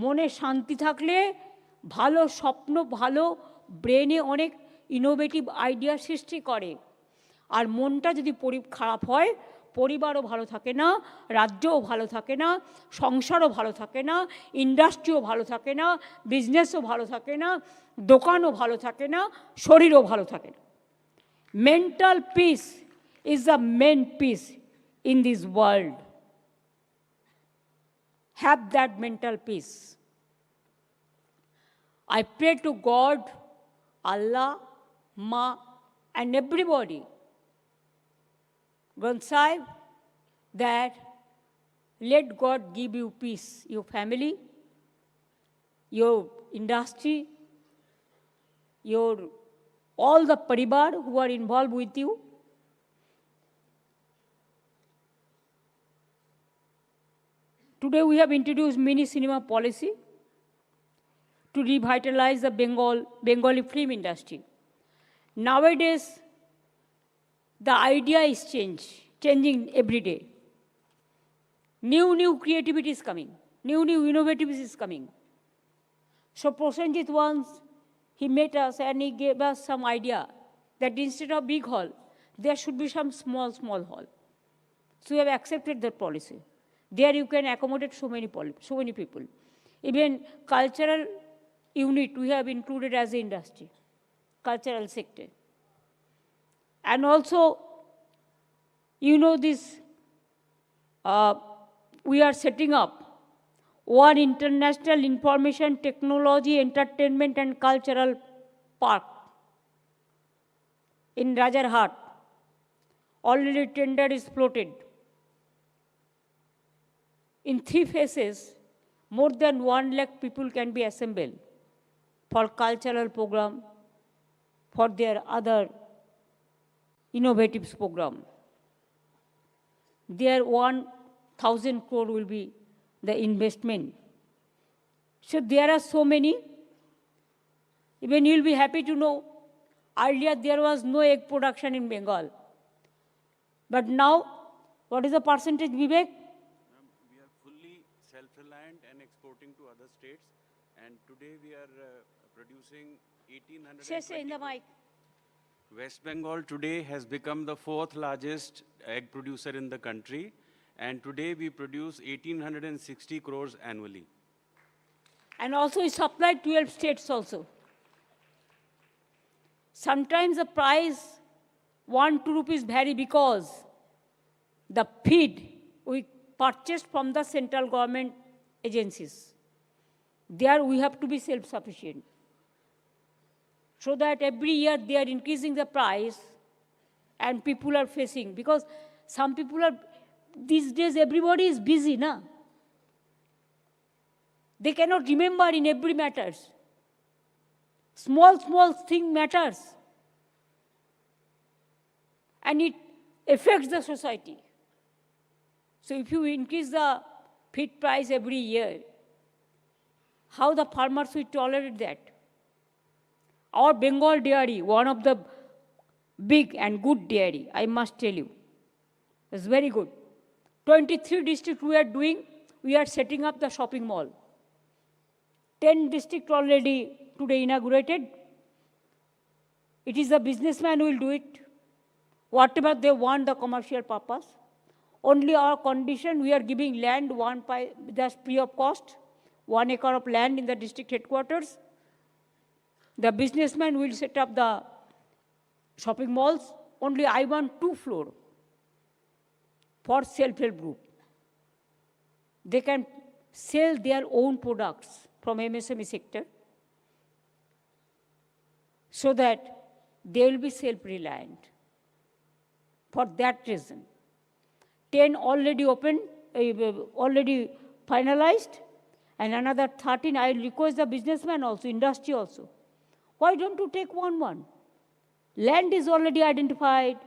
[SPEAKER 13] মনে শান্তি থাকলে ভালো স্বপ্ন, ভালো ব্রেনে অনেক ইনোভেটিভ আইডিয়া সৃষ্টি করে। আর মনটা যদি খারাপ হয়, পরিবারও ভালো থাকে না, রাজ্যও ভালো থাকে না, সংসারও ভালো থাকে না, ইন্ডাস্ট্রিও ভালো থাকে না, বিজনেসও ভালো থাকে না, দোকানও ভালো থাকে না, শরীরও ভালো থাকে না। Mental peace is the main peace in this world. Have that mental peace. I pray to God, Allah, Ma, and everybody, Granth Sahib, that let God give you peace, your family, your industry, your all the paribar who are involved with you. Today we have introduced mini cinema policy to revitalize the Bengali film industry. Nowadays, the idea is changing every day. New creativity is coming. New innovativeness is coming. So Prosenjit once, he met us and he gave us some idea that instead of big hall, there should be some small hall. So we have accepted that policy. There you can accommodate so many people. Even cultural unit we have included as an industry, cultural sector. And also, you know this, we are setting up one international information technology, entertainment and cultural park in Rajarhat. Already tender is floated. In 3 phases, more than 1 lakh people can be assembled for cultural program, for their other innovative program. There 1,000 crore will be the investment. So there are so many. Even you'll be happy to know, earlier there was no egg production in Bengal. But now, what is the percentage, Vivek?
[SPEAKER 20] Self-reliant and exporting to other states, and today we are producing 1,800.
[SPEAKER 13] Say in the mic.
[SPEAKER 20] West Bengal today has become the 4th largest egg producer in the country, and today we produce 1,860 crores annually.
[SPEAKER 13] And also we supply 12 states also. Sometimes the price 1-2 rupees vary because the feed we purchased from the central government agencies. There we have to be self-sufficient. so that every year they are increasing the price and people are facing, because some people are, these days everybody is busy, na? They cannot remember in every matters. Small thing matters. And it affects the society. So if you increase the feed price every year, how the farmers will tolerate that? Our Bengal dairy, one of the big and good dairy, I must tell you, it's very good. 23 districts we are setting up the shopping mall. 10 districts already today inaugurated. It is the businessman who will do it. Whatever they want, the commercial purpose. Only our condition, we are giving land just free of cost, 1 acre of land in the district headquarters. The businessman will set up the shopping malls. Only I want 2 floors for self-help group. They can sell their own products from MSME sector so that they will be self-reliant. For that reason, 10 already opened, already finalized, and another 13, I request the businessman also, industry also. Why don't you take one? Land is already identified,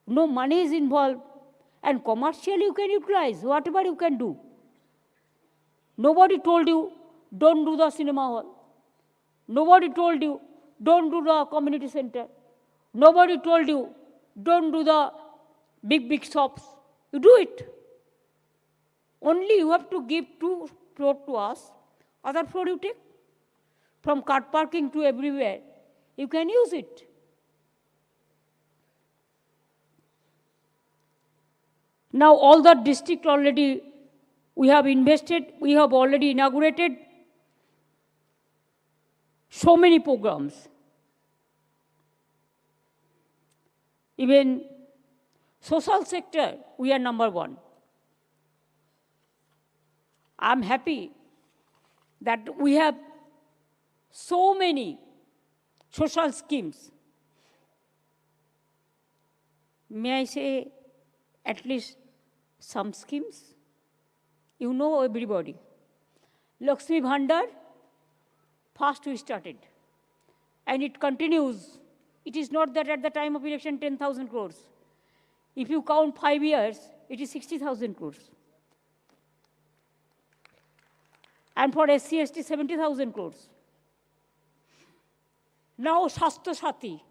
[SPEAKER 13] no money is involved, and commercially you can utilize whatever you can do. Nobody told you, don't do the cinema hall. Nobody told you, don't do the community center. Nobody told you, don't do the big shops. You do it. Only you have to give 2 floors to us, other floor you take. From car parking to everywhere, you can use it. Now all the district already, we have invested, we have already inaugurated so many programs. Even social sector, we are number 1. I'm happy that we have so many social schemes. May I say at least some schemes? You know everybody. Lakshmi Bhandar, first we started. And it continues. It is not that at the time of election 10,000 crores. If you count 5 years, it is 60,000 crores. And for SC, ST, 70,000 crores. Now Shastha Sati,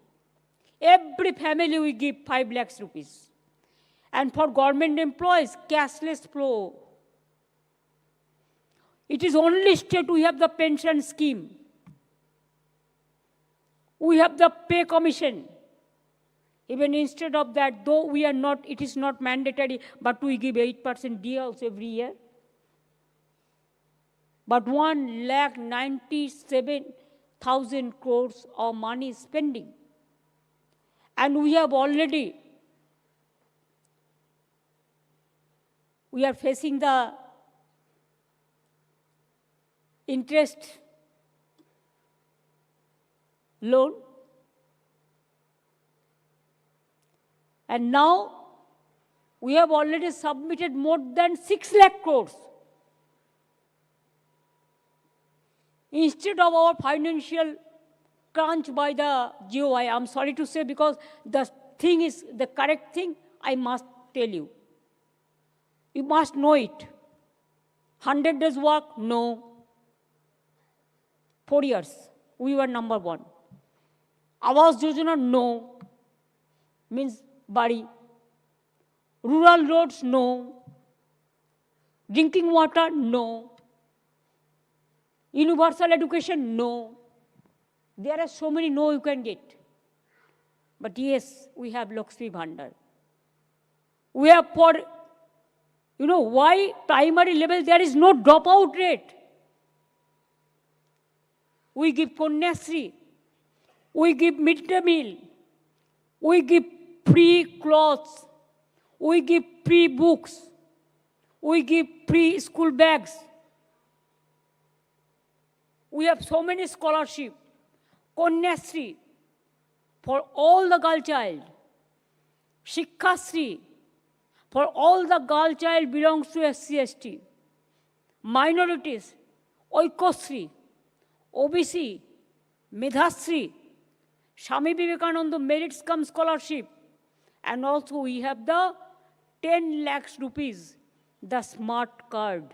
[SPEAKER 13] every family we give 5 lakhs rupees. And for government employees, cashless flow. It is only state we have the pension scheme. We have the pay commission. Even instead of that, though we are not, it is not mandatory, but we give 8% DA also every year. But 1,97,000 crores of money is spending. And we have already, we are facing the interest loan. And now we have already submitted more than 6 lakh crores. Instead of our financial crunch by the GOI, I'm sorry to say, because the thing is the correct thing, I must tell you. You must know it. 100 days work? No. 4 years, we were number 1. Awas Yojana? No. Means body. Rural roads? No. Drinking water? No. Universal education? No. There are so many no you can get. But yes, we have Lakshmi Bhandar. We have for, you know, why primary level there is no dropout rate. We give Konyasri. We give midday meal. We give free clothes. We give free books. We give free school bags. We have so many scholarships. Konyasri for all the girl child, Shikhasri for all the girl child belongs to SC/ST, minorities, Oikosri, OBC, Medhasri, Swami Vivekananda Merits Cum Scholarship, and also we have the 10 lakhs rupees, the smart card,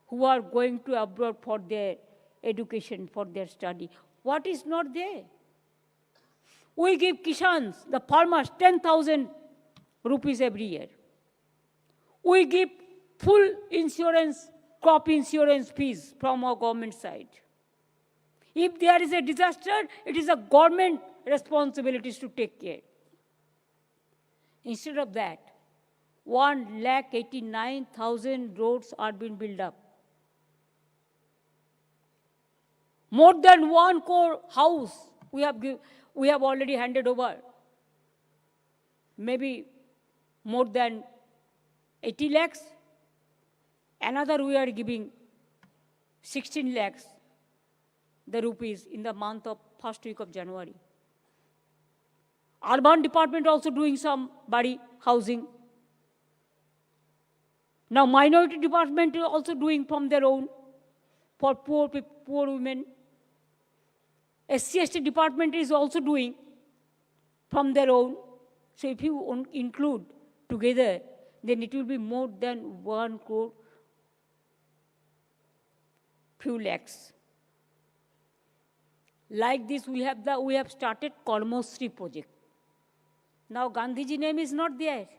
[SPEAKER 13] who are going to abroad for their education, for their study. What is not there? We give Kishans, the farmers, 10,000 rupees every year. We give full insurance, crop insurance fees from our government side. If there is a disaster, it is a government responsibility to take care. Instead of that, 1,89,000 roads are being built up. More than 1 crore house we have already handed over. Maybe more than 80 lakhs. Another we are giving 16 lakhs, the rupees, in the month of first week of January. Urban department also doing some body housing. Now minority department is also doing from their own for poor women. SC/ST department is also doing from their own. So if you include together, then it will be more than 1 crore, few lakhs. Like this, we have started Karmosri project. Now Gandhiji name is not there.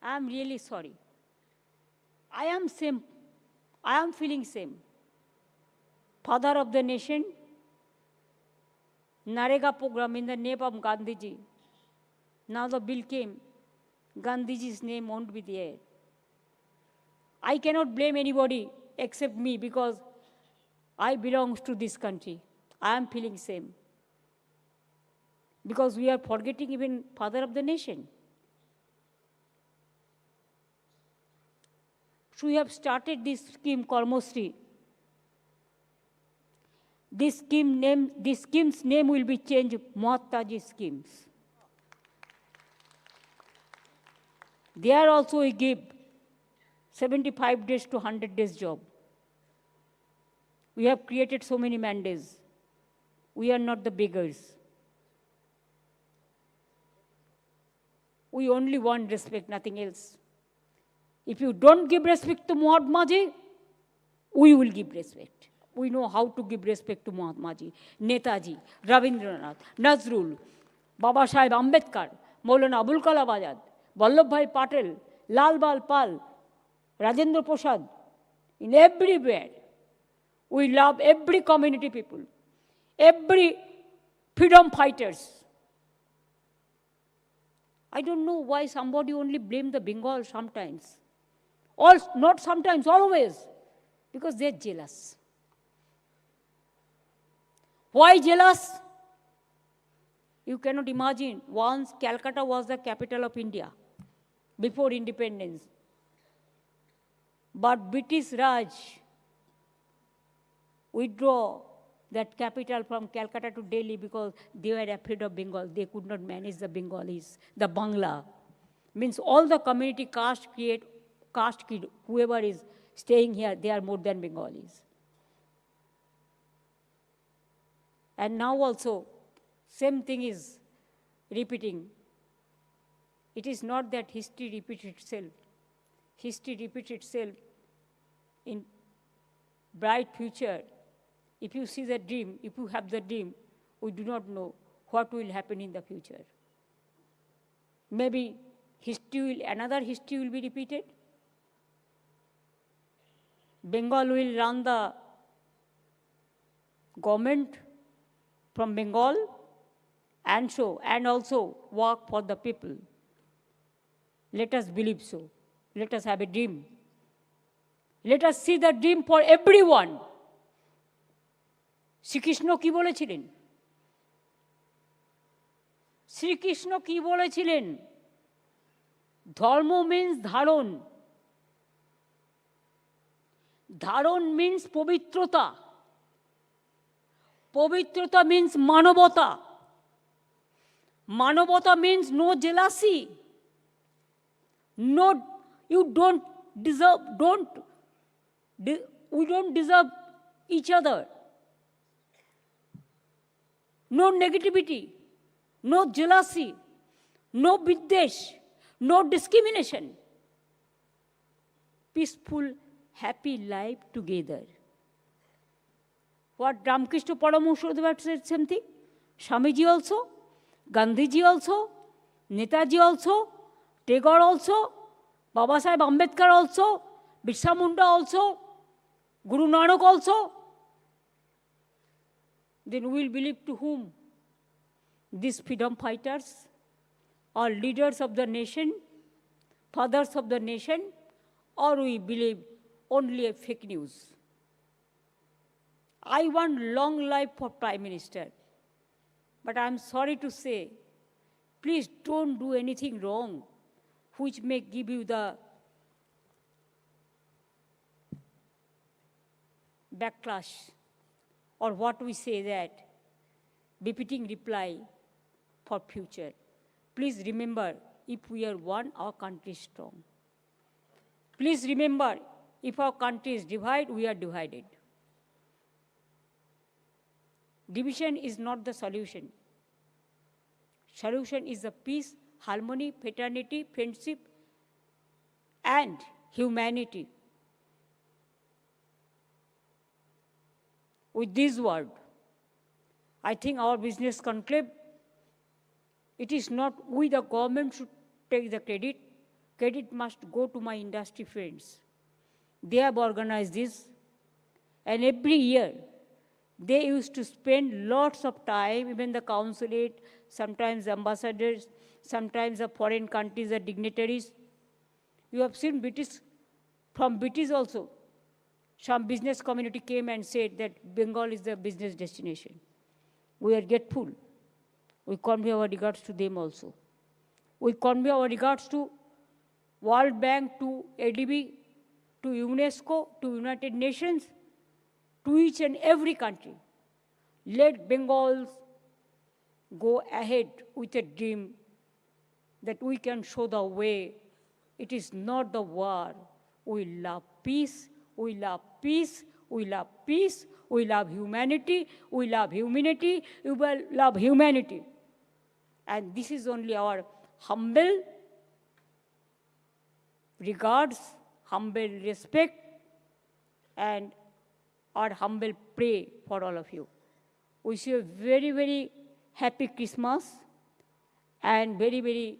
[SPEAKER 13] I am really sorry. I am feeling same. Father of the nation, Narega program in the name of Gandhiji. Now the bill came, Gandhiji's name won't be there. I cannot blame anybody except me because I belong to this country. I am feeling same. Because we are forgetting even father of the nation. So we have started this scheme, Karmosri. This scheme's name will be changed, Mamata schemes. There also we give 75 days to 100 days job. We have created so many mandates. We are not the beggars. We only want respect, nothing else. If you don't give respect to Mahatma Ji, we will give respect. We know how to give respect to Mahatma Ji, Netaji, Ravindranath, Nazrul, Baba Sahib Ambedkar, Maulana Abul Kalam Azad, Vallabhbhai Patel, Lal Bal Pal, Rajendra Prasad. In everywhere, we love every community people, every freedom fighters. I don't know why somebody only blame the Bengal sometimes. Not sometimes, always. Because they're jealous. Why jealous? You cannot imagine. Once Calcutta was the capital of India before independence. But British Raj withdraw that capital from Calcutta to Delhi because they were afraid of Bengal. They could not manage the Bengalis, the Bangla. Means all the community caste kid, whoever is staying here, they are more than Bengalis. And now also, same thing is repeating. It is not that history repeats itself. History repeats itself in bright future. If you see the dream, if you have the dream, we do not know what will happen in the future. Maybe another history will be repeated. Bengal will run the government from Bengal and also work for the people. Let us believe so. Let us have a dream. Let us see the dream for everyone. Shrikrishna কি বলেছিলেন? শ্রীকৃষ্ণ কি বলেছিলেন? ধর্ম means ধারণ. ধারণ means পবিত্রতা. Pavitrata means manavata. Manavata means no jealousy. No, you don't deserve, we don't deserve each other. No negativity, no jealousy, no biddesh, no discrimination. Peaceful, happy life together. What Ramakrishna Paramahansa said something? Swamiji also, Gandhiji also, Netaji also, Tagore also, Baba Sahib Ambedkar also, Birsa Munda also, Guru Nanak also. Then we will believe to whom? These freedom fighters or leaders of the nation, fathers of the nation, or we believe only a fake news. I want long life for Prime Minister, but I'm sorry to say, please don't do anything wrong which may give you the backlash, or what we say that, befitting reply for future. Please remember, if we are one, our country is strong. Please remember, if our country is divided, we are divided. Division is not the solution. Solution is the peace, harmony, fraternity, friendship, and humanity. With this word, I think our business conclave, it is not we, the government, should take the credit. Credit must go to my industry friends. They have organized this, and every year, they used to spend lots of time, even the consulate, sometimes ambassadors, sometimes the foreign countries, the dignitaries. You have seen British, from British also, some business community came and said that Bengal is the business destination. We are grateful. We convey our regards to them also. We convey our regards to World Bank, to ADB, to UNESCO, to United Nations, to each and every country. Let Bengals go ahead with a dream that we can show the way. It is not the war. We love peace, we love peace, we love peace, we love humanity, we love humanity, we will love humanity. And this is only our humble regards, humble respect, and our humble prayer for all of you. Wish you a very, very happy Christmas and very, very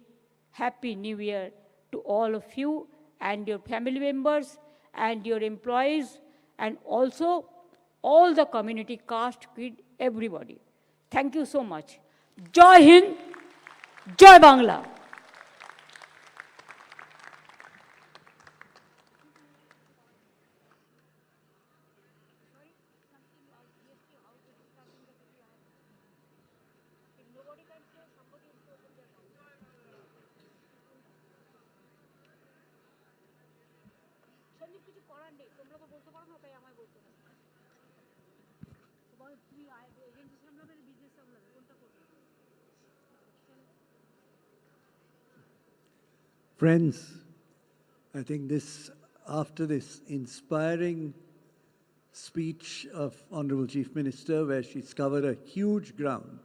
[SPEAKER 13] happy New Year to all of you and your family members and your employees and also all the community, caste, creed, everybody. Thank you so much. Jai Hind, Jai Bangla.
[SPEAKER 3] Friends, I think after this inspiring speech of Honorable Chief Minister, where she's covered a huge ground,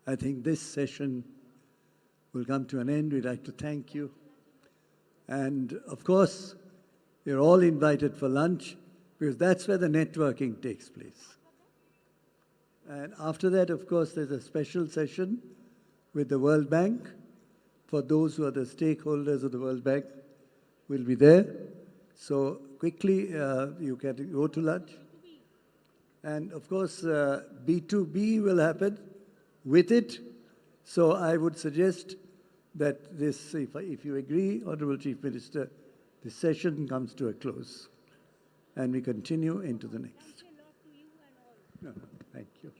[SPEAKER 3] I think this session will come to an end. We'd like to thank you. And of course, you're all invited for lunch, because that's where the networking takes place. And after that, of course, there's a special session with the World Bank. For those who are the stakeholders of the World Bank, will be there. So quickly, you can go to lunch. And of course, B2B will happen with it. So I would suggest that this, if you agree, Honorable Chief Minister, this session comes to a close. And we continue into the next. No, thank you.